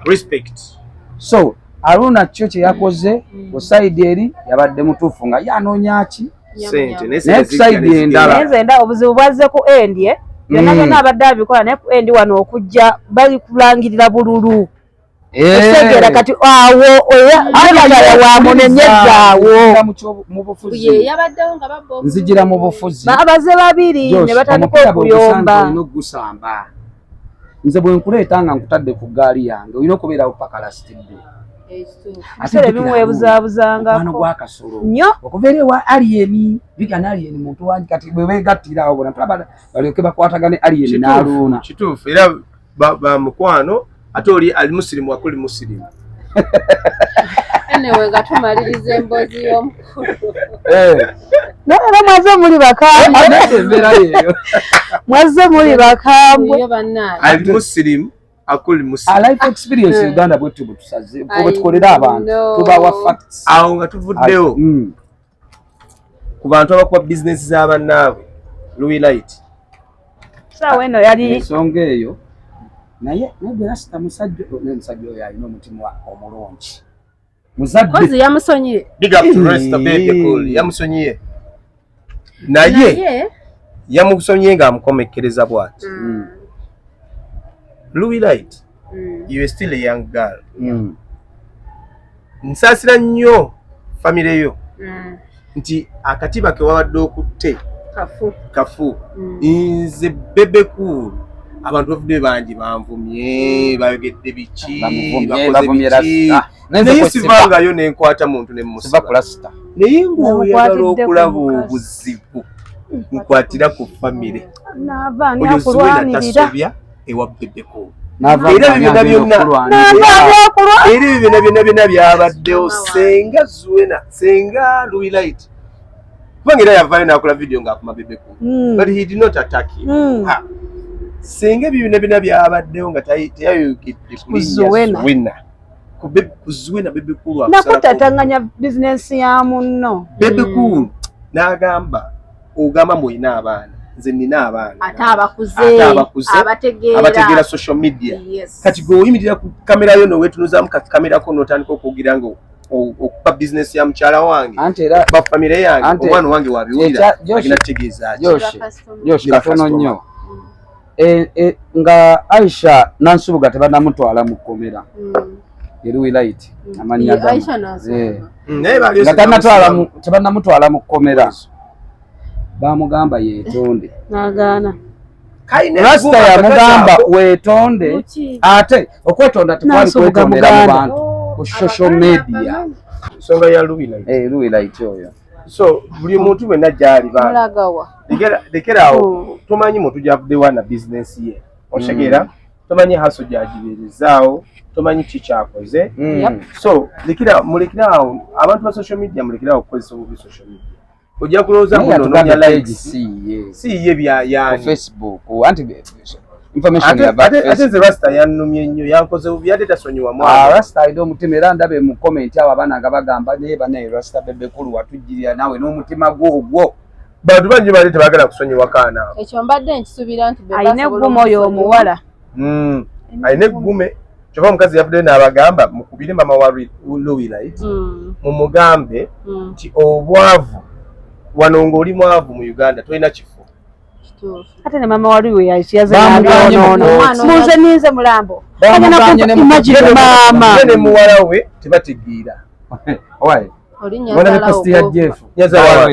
C: respect
D: so Haruna kyo kye yakoze ku side eri yabadde mutuufu nga yanoonya ki
C: sente
D: naye ku side endala
B: nze obuzibu bwazze ku endi byonna abadde abikola naye ku endi wano okujja bali kulangirira bululu otegera kati awo oyabagala wamunenyezaawo
D: nzigira mu bufuzi
B: abaze babiri ne batandika okuyomba
D: n'ogusamba nze bwe nkuleeta nga nkutadde ku gaali yange olina okubeerawo paka lasitidde
B: ate ebimu webuzaabuzangako
D: gwakasolo nnyo okuva eri ewa aliyeni bigana aliyeni muntu wangi kati bwe begattirawo bona tulaba balyoke bakwatagane aliyeni n'aluuna
C: kituufu era bamukwano ate oli ali musirimu wakuli musirimu
A: enewe nga tumaliriza emboozi y'omukulu
B: naera mwaze muli bakambwe mwaze muli bakambwe
C: ali musirimu akuli musirimu
D: life experience Uganda bwetu bwe tukolera abantu tubawa facts
C: awo nga tuvuddewo ku bantu abakuba business z'abannaabwe Louis Light
B: sawa eno yali
D: ensonga eyo naye Rasta musajja oyo alina omutima omulungi
A: kozi yamusonyiye
C: big up to Rasta baby cool yamusonyiye naye yamusonyiye ng'amukomekkereza bw'ati Louis Light you are still a young girl nsaasira nnyo famire yo nti akatiba ke wabadde okutte kafu nze bebe cool abantu bafudde bangi banvumye bayogedde biki bakoze biki naye sivangayo nenkwata muntu nemusiba naye ng'oyagala okulaba obuzibu nkwatira ku famire oyo Zuwena tasobya ewa bebe cool era byonna byonna byabaddewo senga Zuwena senga Louis Light kubanga era yavaayo n'akola video ng'akuma bebe cool but he did not attack him senga byonna byabaddewo nga teyayogedde Zuwena ku Zuwena bebe cool
B: nakutatanganya business ya munno
C: bebe cool n'agamba ogamba muyina abaana nze nina abaana
A: ate abakuze
C: abategeera social media kati gwe oyimirira ku kamera yo noweetunuzaamu kamerako n'otandika okugira nga okupa business ya mukyala wange ba famire yange omwana wange wabiwulira agenda kutegeeza
D: Joshi katono nnyo nga Aisha Nansubuga tebanamutwala mu kkomera Louis Light amanya tebanamutwala mu kkomera bamugamba yeetonde
B: nagaana
D: Rasta yamugamba weetonde ate okwetonda tekwali kwetondera mu bantu ku social media
C: nsonga ya Louis Light oyo so buli muntu bwenna gyali lekerawo tomanyi muntu gyavuddewo na bizinesi ye otegeera tomanyi haso gyagibeerezaawo tomanyi ki kyakoze so mulekerawo abantu ba social media mulekerawo okukozesa obubi social media ojja kulowooza munonya likes si ye byayani
D: Facebook information
C: ate nze Rasta yannumye nnyo yankoze bubi yadde tasonyiwa mwana
D: Rasta alina omutima era ndabe mu comment abo abaana nga bagamba naye banaye Rasta bebe kulu watujjirira nawe n'omutima gwogwo
C: bantu bangi bali tebaagala kusonyiwa kaana
A: ekyo mbadde nkisuubira nti
B: ayina eggume oyo omuwala
C: ayina eggume kyova omukazi yavuddeyo n'abagamba mukubire mama wa Louis Light mumugambe nti obwavu wano ng'oli mwavu mu Uganda tolina kifo
B: ate ne mama waliwe yaze muze ninze mulambo
C: ne muwala we tebategeera
D: wana post ya Jeff
B: nyazala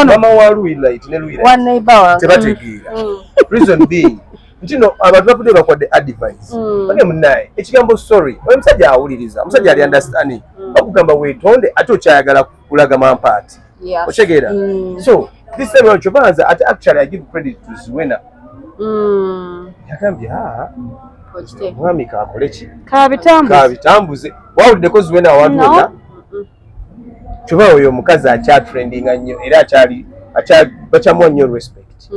C: mama wa Louis Light ne Louis Light tebategeera reason being ntino abantu bafudde bakwadde advice bage munaye ekigambo sorry oyo musajja awuliriza omusajja ali understanding bakugamba weetonde ate okyayagala kulaga mampaati otegeera so this time around chobanza ate actually I give credit to Zuwena yakambye mwami kakole ki kabitambuze wawuliddeko Zuwena awantu choba oyo omukazi akyatrendinga nnyo era bakyamuwa nnyo respect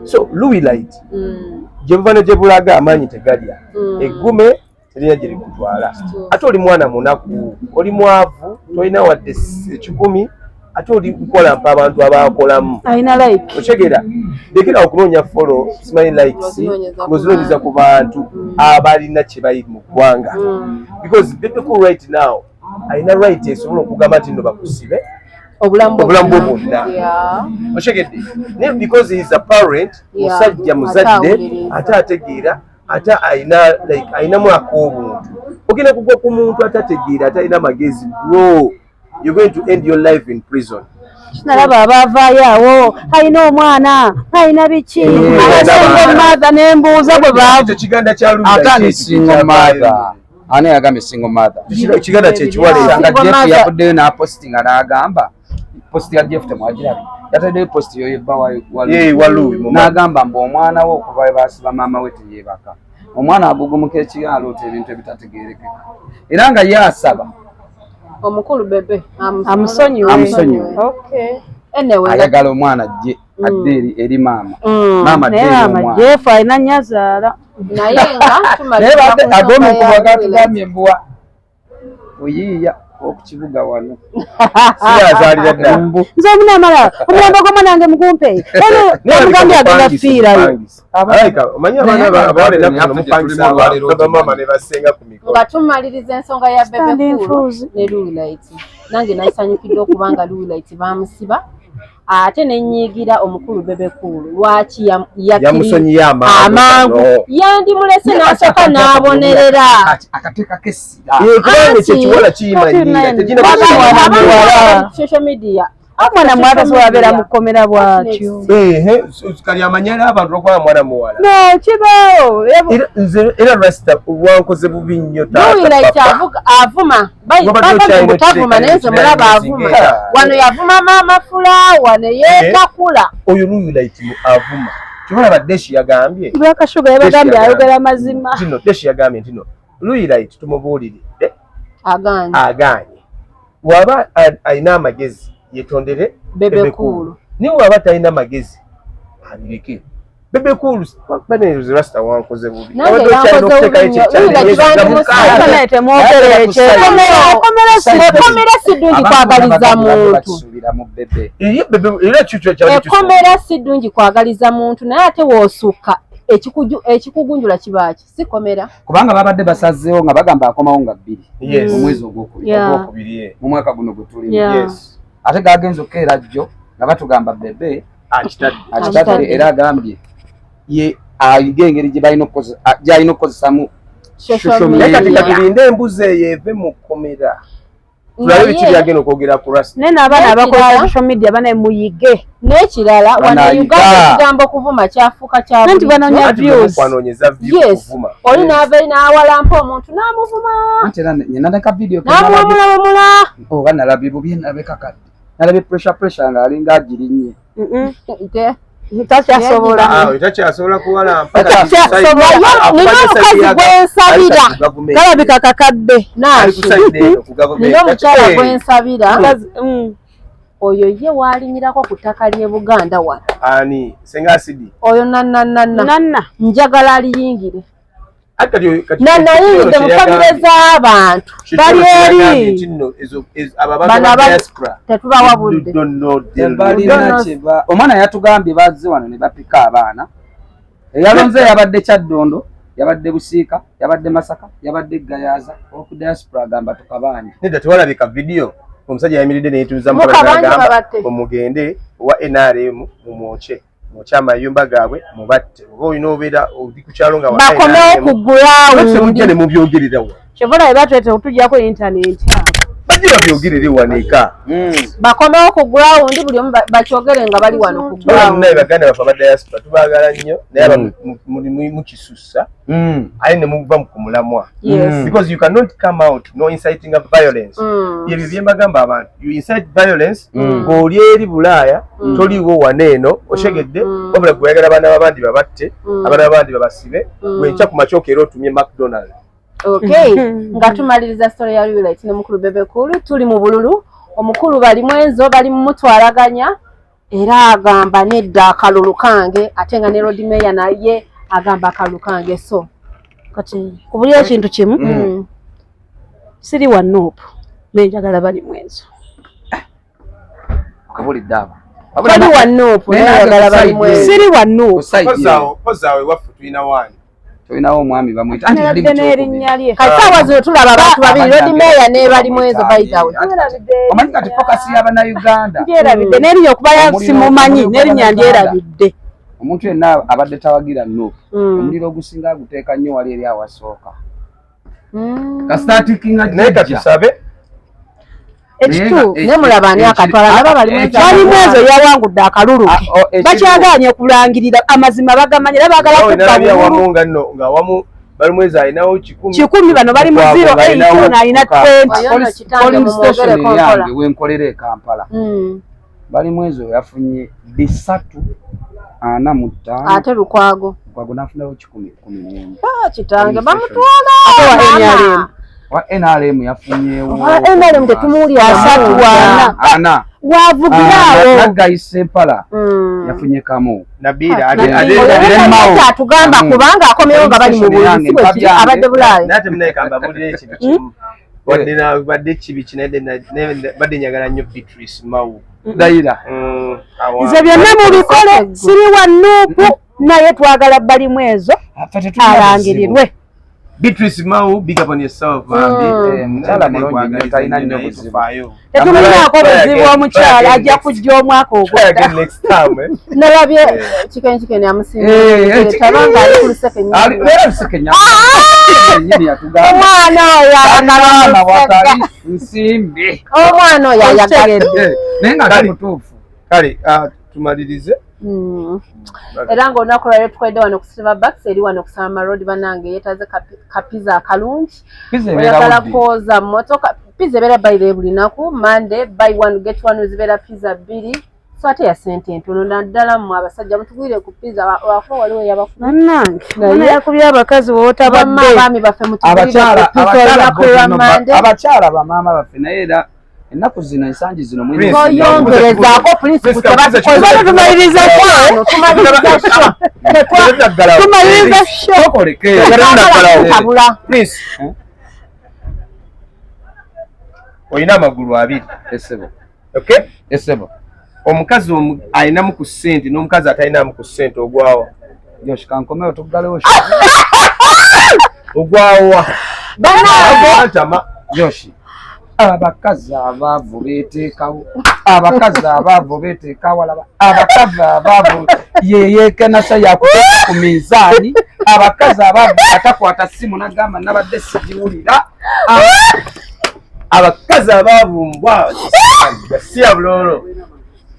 C: so Louis Light gyebuvane gyebulaga amaanyi tegalya eggume terina gye likutwala ate oli mwana munaku oli mwavu tolina wadde 10 ate oli kukola mpa abantu abakolamu
B: ayina like
C: otegeera lekera okunoonya follow simanyi likes ng'ozinoonyeza ku bantu abalina kye bali mu ggwanga because people right now ayina right esobola okugamba nti nno bakusibe obulamu bwonna otegedde naye because he is a parent musajja muzadde ate ategeera ate ayinamu ak'obuntu ogenda kugwa ku muntu atategeera ate alina magezi bro you're going to end your life in prison
B: nalaba abavaayo awo alina omwana alina biki single mother nembuuza bwe baavu
C: ekiganda kya
D: atani single mother ani yagambye single mother
C: ekiganda kyekiwala
D: nga Jeff yavuddeyo n'apostinga n'agamba post ya Jeff temwagirabe yataddeyo post yo yebba
C: Louis
D: n'agamba mbu omwana we okuva we baasiba maama we teyeebaka omwana agugumuka ekigaalo oti ebintu ebitategeerekeka era nga yaasaba
A: omukulu bebe
D: amusonyiwe ayagala omwana ajje adde eri maama
B: maama Jeff alina nnyazaala
A: naye nga tumalira
D: agomba okubaga tugambye mbuwa oyiiya okukibuga wano
C: siyazalira ddala
B: nze omunamala omulambo gw'omwanange mugumpe eno namugambye agenda fiirayo
C: alayika omanyi abaana abawala ennaku nomupangisa bamaama ne basenga ku mikolo
A: nga tumaliriza ensonga ya Bebe Cool ne Lulight nange nayisanyukidde okubanga Lulight bamusiba ate nenyigira omukulu Bebe Cool lwaki
C: yamusonyiye
A: amangu yandimulese n'asooka n'abonerera
D: akateeka kessira
C: kubanga ekyo ekiwala kiyimanyiira tegina
A: social media
B: omwana muwala tasobola abeera mu kkomera bw'atyo
C: kali amanyala abantu lwokuba mwana muwala
B: no kibaawo
C: era rasita wankoze bubi nnyo
A: Lulight avuma tavuma naye nze mulaba avuma wano yavuma Maama Fula wano yeetakula
C: oyo Lulight avuma kibalaba Deshi yagambye
B: Bwakashuga yabagambye ayogera mazima
C: tino Deshi yagambye ntino Lulight tumubuulirire aganye waba alina amagezi yetondere
A: Bebe Cool
C: ni waba talina magezi abireke Bebe Cool baneze rasta wankoze bubi
A: nange yankoze bubi ekomera sidungi kwagaliza muntu ekomera sidungi kwagaliza muntu naye ate woosukka ekikugunjula kibaki sikomera
D: kubanga babadde basazeewo nga bagamba akomawo nga 2 mu mwezi ogwokubiri mu mwaka guno gwe tulimu ate gagenza okukeera jjo nga batugamba Bebe akitadde era agambye ye ayiga engeri gy'alina okukozesamu
C: kati katulinde embuzi eyo eve mu kkomera tulabe biki byagenda okwogera ku rasta
B: naye n'abaana abakola social media bana muyige
A: n'ekirala wano Uganda ekigambo okuvuma kyafuuka
B: nti banoonya views
C: kwanoonyeza okuvuma
A: oli n'ava n'awalampa omuntu n'amuvuma
D: anti era nyenandeka vidiyo
A: n'amuwamulamula
D: oba nalabye bubi nalabe kakadde nalabye pressure nga alinga agirinnye
C: takyasobola kuwalampa
A: nina omukazi gwensabira
B: kalabika kakadde
A: nina omukyala gwensabira oyo ye waalinyirako ku ttaka ly'e Buganda wano
C: ani senga asidi
A: oyo nanna njagala aliyingire nanayingidde mu famire z'abantu bali eri tetubawa budde
D: omwana yatugambye bazze wano ne bapika abaana eyalonze yabadde Kyaddondo yabadde Busiika yabadde Masaka yabadde Gayaza oku diaspora agamba tukabanja
C: nedda tewalabika vidiyo omusajja yayimiridde neyetuuza omugende wa NRM mumwoce amayumba gaabwe mubatte oba olina obeera oli ku kyalo nga
A: bakomewo ku
C: ground ne mubyogererawa
B: kyebula ebatwete okutujjako intaneti
C: bajja babyogerere wanika
A: bakomewo ku ground buli omu bakyogere nga bali wano ku ground
C: naye baganda bafe aba diaspora tubaagala nnyo naye muli mukisussa aye ne muva ku mulamwa because you cannot come out no inciting of violence ebyo bye mbagamba abantu you incite violence ng'oli eri Bulaaya toliiwo waneeno oshegedde wabula gwe oyagala abaana b'abandi babatte abaana b'abandi babasibe gwenkya ku makyoka era otumye McDonald.
A: Okay, nga tumaliriza story ya Lulight ne mukulu Bebe Cool tuli mu bululu omukulu bali mwenzo bali mutwalaganya era agamba nedda akalulu kange ate nga ne Road Mayor naye agamba akalulu kange so
B: kati kubuli ekintu kimu siri wanupu nenjagala bali mwenzo
D: kabuli daba
A: bali wanupu nenjagala bali mwenzo
B: siri wanupu
C: pozaawe waffe tulina wani
D: tulinawo omwami bamwita
B: anti n'erinnya lye
A: kasaawa zino tulaba abantu babiri Road Mayor ne bali mwenzo bayitawe
D: omanyi kati fokasi y'Abannayuganda
B: ndyerabidde n'erinnya okuba simumanyi n'erinnya ndyerabidde
D: omuntu yenna abadde tawagira nuupu omuliro ogusinga aguteeka nnyo wali eri awasooka kasitatikinga
C: naye katusabe
B: ekitu
A: nemulaba ani akatwala naba bali
B: mwenzo yawangudde akalulu bakyagaanye okulangirira amazima bagamanyi era baagala
C: kubba nga wamu bali mwezi alinawo
B: 10 bano bali mu 0 alina 20
D: polling station yange wenkolera e Kampala bali mwezi yafunye 345
A: ate Lukwago
D: nafunawo 10
A: kitange bamutwala
D: wa NRM yafunyewo
A: NRM tetumuulira
B: ana wavugiraawo
D: nagayise Mpala yafunye kamu
C: Nabira
A: atugamba kubanga akomewo nga bali mu bulisi abadde Bulaaya
C: nate mnaye kamba bulire ekintu kimu wadina badde chibi chinede na badde nyagala nnyo Beatrice Mau
D: Daira
B: nze byonna mu bikole siri wa Nuupu naye twagala bali mwezo alangirirwe
C: Beatrice Mau, big up on yourself,
D: mchala mulungi talina nnyo buzibu
B: tetulinako buzibu omukyala ajja kujja omwaka ogwo
C: next time
A: nalabye Chicken amusinga tabanga ali ku Lusekenya omwana oyo
D: ayagala watali nsimbi
A: omwana oyo ayagala
D: naye nga ali mutuufu
C: kale tumalirize
A: era ng'olunaku lwaliro tukwedde wano ku Silverbacks eri wano ku Salama Road bannange yeetaze kapiza akalungi oyagala kwoza mmotoka pizza ebeera bayire buli naku Monday buy one get one zibeera pizza 2 so ate ya sente ntono naddala mu abasajja mutugwire ku pizza wakuba waliwo
B: bannange naye yakubye abakazi bootabadde
A: abaami baffe mutugwire ku pizza
D: abakyala bamaama baffe naye era ennaku zino ensangi zino
A: mweyongerezaako polisi tumaliriza
C: olina amagulu 2
D: esebo
C: omukazi alinamu ku ssente n'omukazi atalinamu ku ssente ogwawa
D: kankomewo tuggalewo
C: ogwawa
D: Joshi abakazi abaavu beeteekawo abakazi abaavu beeteekawo abakazi abaavu yeyeekenasa yakuteeka ku minzaani abakazi abaavu atakwata simu nagamba nabadde sigiwulira
C: abakazi abaavu mbwa gasiya bulolo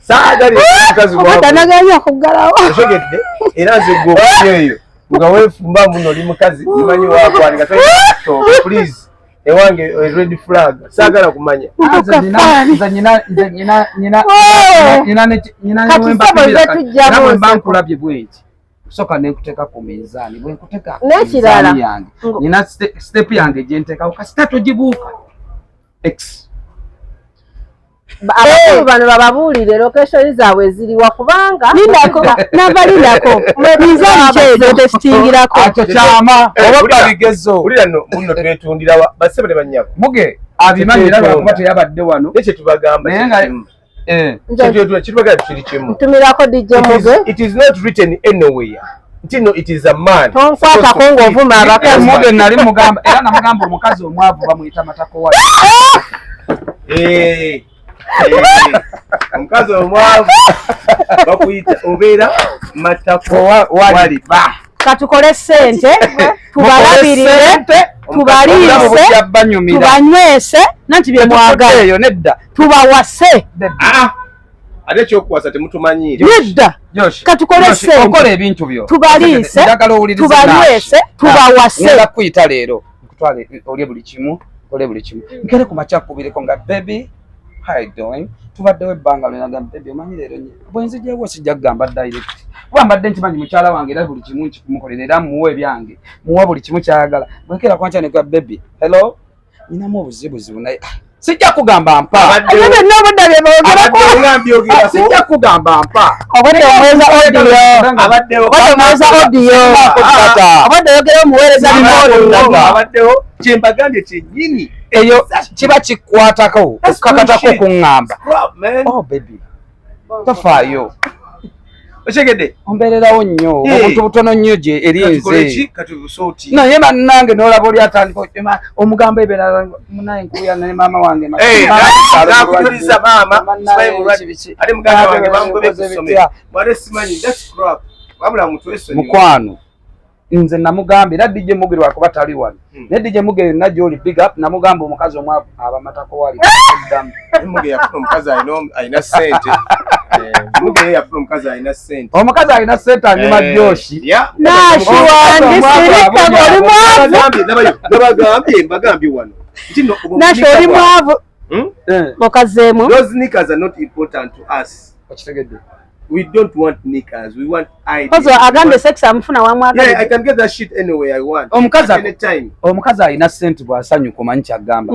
C: saagali omukazi
B: watanaganya okuggalawo
C: osogedde era nze gweoeyo nga weefumba muno oli mukazi imanyi wakwaniga please ewange red flag saagala kumanya
D: nkulabye bweki soka nenkuteeka ku minzaani bwenkuteeka
A: n'ekirala
D: yange nina step yange gyenteekawo kasita togibuuka x
A: abakulu bano bababuulire location zaabwe eziriwa kubanga
B: nabalindako mizaani kyezo tesitingirako
D: akyo kyama oba bigezo
C: ulira muno twetundira basebe ne banyako
D: muge abimanyira lwakuba teyabadde wano
C: ekyo tubagamba kitubagamba kiri kimu
A: ntumirako DJ Muge
C: it is not written anywhere ntino it is a man
A: tonkwatako ng'ovuma abakazi
D: Muge nali mugamba era namugamba omukazi omwavu bamuyita matako wali
C: omukazi omwavu bakuyita obeera matako wali
B: katukole ssente tubalabirire tubaliise tubanywese nanti bye mwagala
D: eyo nedda
B: tubawase
C: ate ekyokuwasa temutumanyire
B: nedda katukole ssente
D: okola ebintu byo
B: tubaliise tubanywese tubawase
D: ngenda kuyita leero nkutwale olye buli kimu kole buli kimu nkere ku makya kubireko nga baby how you doing tubaddewo ebbanga lwenagamba baby omanyi leero bwenzijewo sijja kugamba direct kuba mbadde nkimanyi mukyala wange era buli kimu nkikumukolera era muwe ebyange muwe buli kimu kyayagala bwenkera kwankya nekwa baby hello ninamu obuzibuzibu naye sijja kugamba mpa sijja kugamba mpa
B: obadde omweza audio obadde oyogera omuweereza
C: abaddewo kyembagambye kyennyini
D: eyo kiba kikwatako okukakatako okuŋŋamba oh baby tofaayo
C: okyegedde
D: ombeererawo nnyo obuntu butono nnyo gye erinze naye bannange n'olaba oli atandika omugambo ebeera munaye nkuya ne maama wange
C: nakujuliza maama ate muganda wange bamugobe ku ssomero bwate simanyi that's crap wabula muntu wesonyiwa
D: mukwano nze namugamba era DJ Muge lwakuba tali wano ne DJ Muge yonna gy'oli big up namugamba omukazi omwavu abamatako wali
C: Muge yafuna omukazi alina ssente Muge yafuna omukazi alina ssente
D: omukazi alina ssente anyuma Joshi
C: nabagambye wano
B: nasho oli mwavu okazeemu
C: those knickers are not important to us we don't want knickers we want ideas
B: agambe sex amfuna wamwagala
C: yeah I can get that shit anywhere I want
D: omukazi alina ssente bw'asanyuka omanyi kyagamba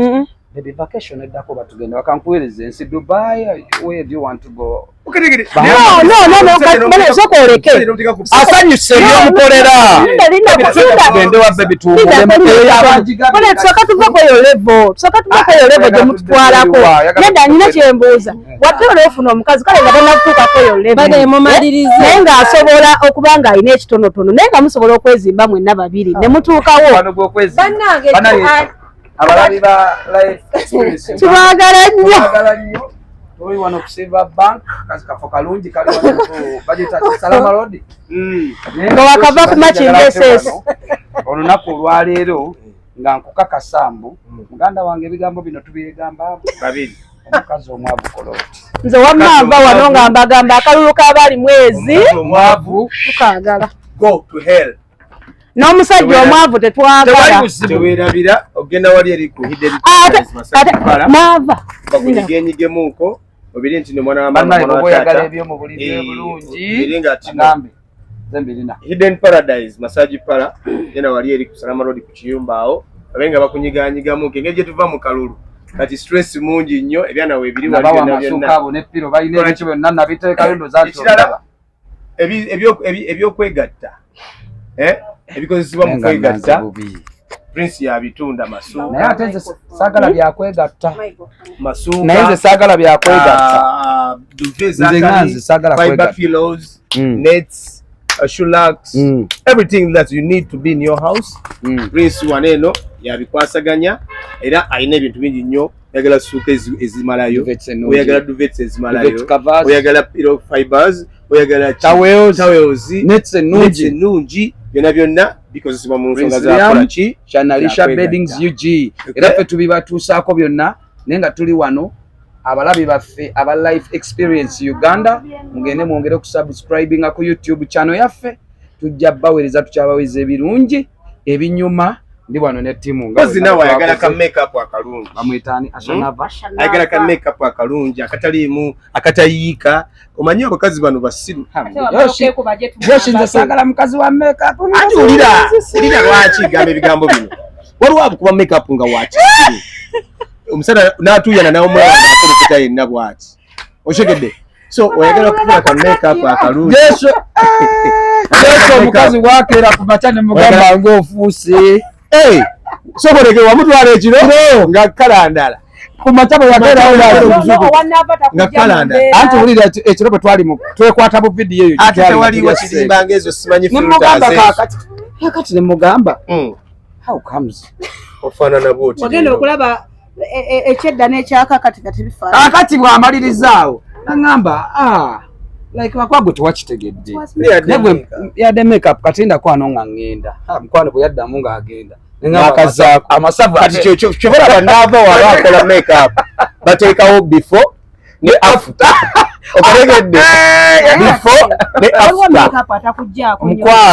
D: Baby vacation eddako batugenda bakankuweereza ensi Dubai, where do you want to go?
B: No, soko oleke
D: asanyuse by'omukolera tugende wa baby
B: soka tuva kweyo level gye mututwalako nedda nina kyembuuza wadde olwofuna omukazi kale nga tanatuuka kweyo level naye ng'asobola okuba ng'alina ekitonotono naye nga musobola okwezimba mwenna babiri ne mutuukawo
D: abalabi ba life experience
B: tubagala nnyo
D: tuli wano ku Silver Bank kazi kafo kalungi kali wano ku budget Salama Road
B: nga wakava ku Makindesses
D: olunaku olwaleero nga nkukakasambu muganda wange ebigambo bino tubigamba babiri omukazi omwavu koloti
B: nze wammanva wano nga mbagamba akalulu k'abali mwezi
D: omwavu
B: tukagala
C: go to hell
B: n'omusajja omwavu tetwagala
C: teweerabira ogenda wali eri ku hidden
B: maava
C: bakunyigenyigemuuko obiri nti ne mwana wa
D: mama oyagala ebyomu buliri bulungi
C: agambe zembirina hidden paradise massage para yena wali eri ku Salama Road ku kiyumba awo abenga bakunyiganyigamu engeri gye tuva mu kalulu kati stress mungi nnyo ebyana we biri wali
D: byonna byonna abo ne piro bayina ekyo byonna nabiteeka bindo zaatu
C: ebyokwegatta ebikozesebwa mu kwegatta Prince yabitunda masu
D: naye ate nze saagala byakwegatta
C: masu
D: naye nze saagala byakwegatta
C: nze saagala fiber pillows nets shulax everything that you need to be in your house Prince waneno yabikwasaganya era alina ebintu bingi nnyo oyagala suuka ezimalayo oyagala duvets ezimalayo oyagala pillow fibers oyagala towels
D: nets
C: ennungi byonna bikozesebwa mu nsonga zakola ki
D: Chanalisha Beddings UG era ffe tubibatuusaako byonna naye nga tuli wano abalabi baffe aba Life Experience Uganda mugende mwongere okusubscribinga ku YouTube channel yaffe tujja baweereza tukyabaweza ebirungi ebinyuma ndi wano ne timu
C: nga zinawa ayagala ka makeup akalungi
D: bamwitaani Ashanava
C: ayagala ka makeup akalungi akataliimu akatayiika omanyi abakazi bano basiru
D: Yoshi nze saagala mukazi wa makeup
C: ati ulira lwaki gamba ebigambo bino waliwo abukuba makeup nga waki omusana n'atuuyana nawe omulala akoleketa yenna bwati oshegedde so oyagala okufuna ka makeup akalungi
D: yesu omukazi wakeera ku maca ne mugamba ng'ofuuse
C: soboleke wamutwala ekiro nga kalandala
D: ku maca bwe
C: nga kalandala
D: anti wulira ekiro bwe twali twekwata mu vidiyo eyo
C: ate tewaliwo kirimba ng'ezo simanyi
D: filters ne mugamba how comes
C: ofaanana bwoti
B: ogenda okulaba ekyedda n'ekyaka kati bifaanana
D: kakati bw'amaliriza naŋŋamba like wakwagwe tewakitegedde yadde makeup katinda kwano nga ngenda mukwano bwe yaddamu ng'agenda
C: akazaako
D: amasavu
C: kati kyobalaba naava wala akola makeup bateekawo before ne after otegedde before ne after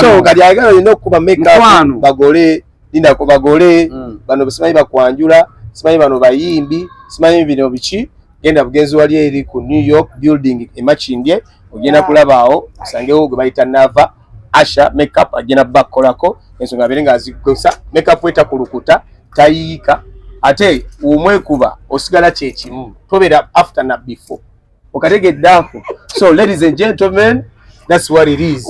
C: so kati ayagala olina okuba makeup bagole lindako bagole bano simanyi bakwanjula simanyi bano bayimbi simanyi bino biki genda bugenzi wali eri ku New York building emakindye ogenda kulabaawo osangewo gwe bayita Nava Asha makeup agenda bakolako ensonga abere nga azikosa makeup etakulukuta tayiika ate umwekuba osigala kyekimu tobera after na before okategeddaako so ladies and gentlemen that's what it is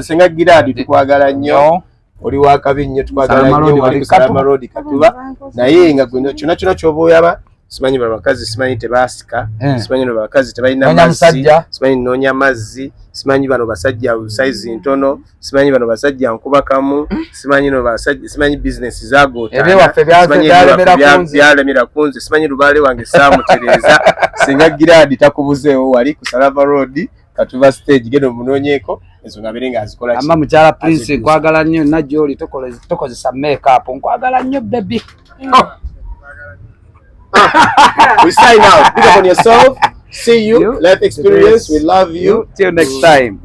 C: senga giradi tukwagala nnyo oli wakabi nnyo tukwagala nnyo wali Salama Road Katuba naye nga gwe kyonna ky'oba oyaba simanyi bano bakazi simanyi tebaasika simanyi bano bakazi tebalina mazzi simanyi nnoonya mazzi simanyi bano basajja size ntono simanyi bano basajja nkubakamu simanyi no basajja simanyi business zagootana byalemera kunze simanyi lubaale wange saamutereza singa giradi takubuzeewo wali ku Salama Road Katuba stage geno munoonyeeko ensonga abere nga azikola ki
D: amma mukyala Prince nkwagala nnyo najjo oli tokozesa makeup nkwagala nnyo baby
C: we sign out. Pick up on yourself. See you. Life Experience. We love you.
D: Till next time.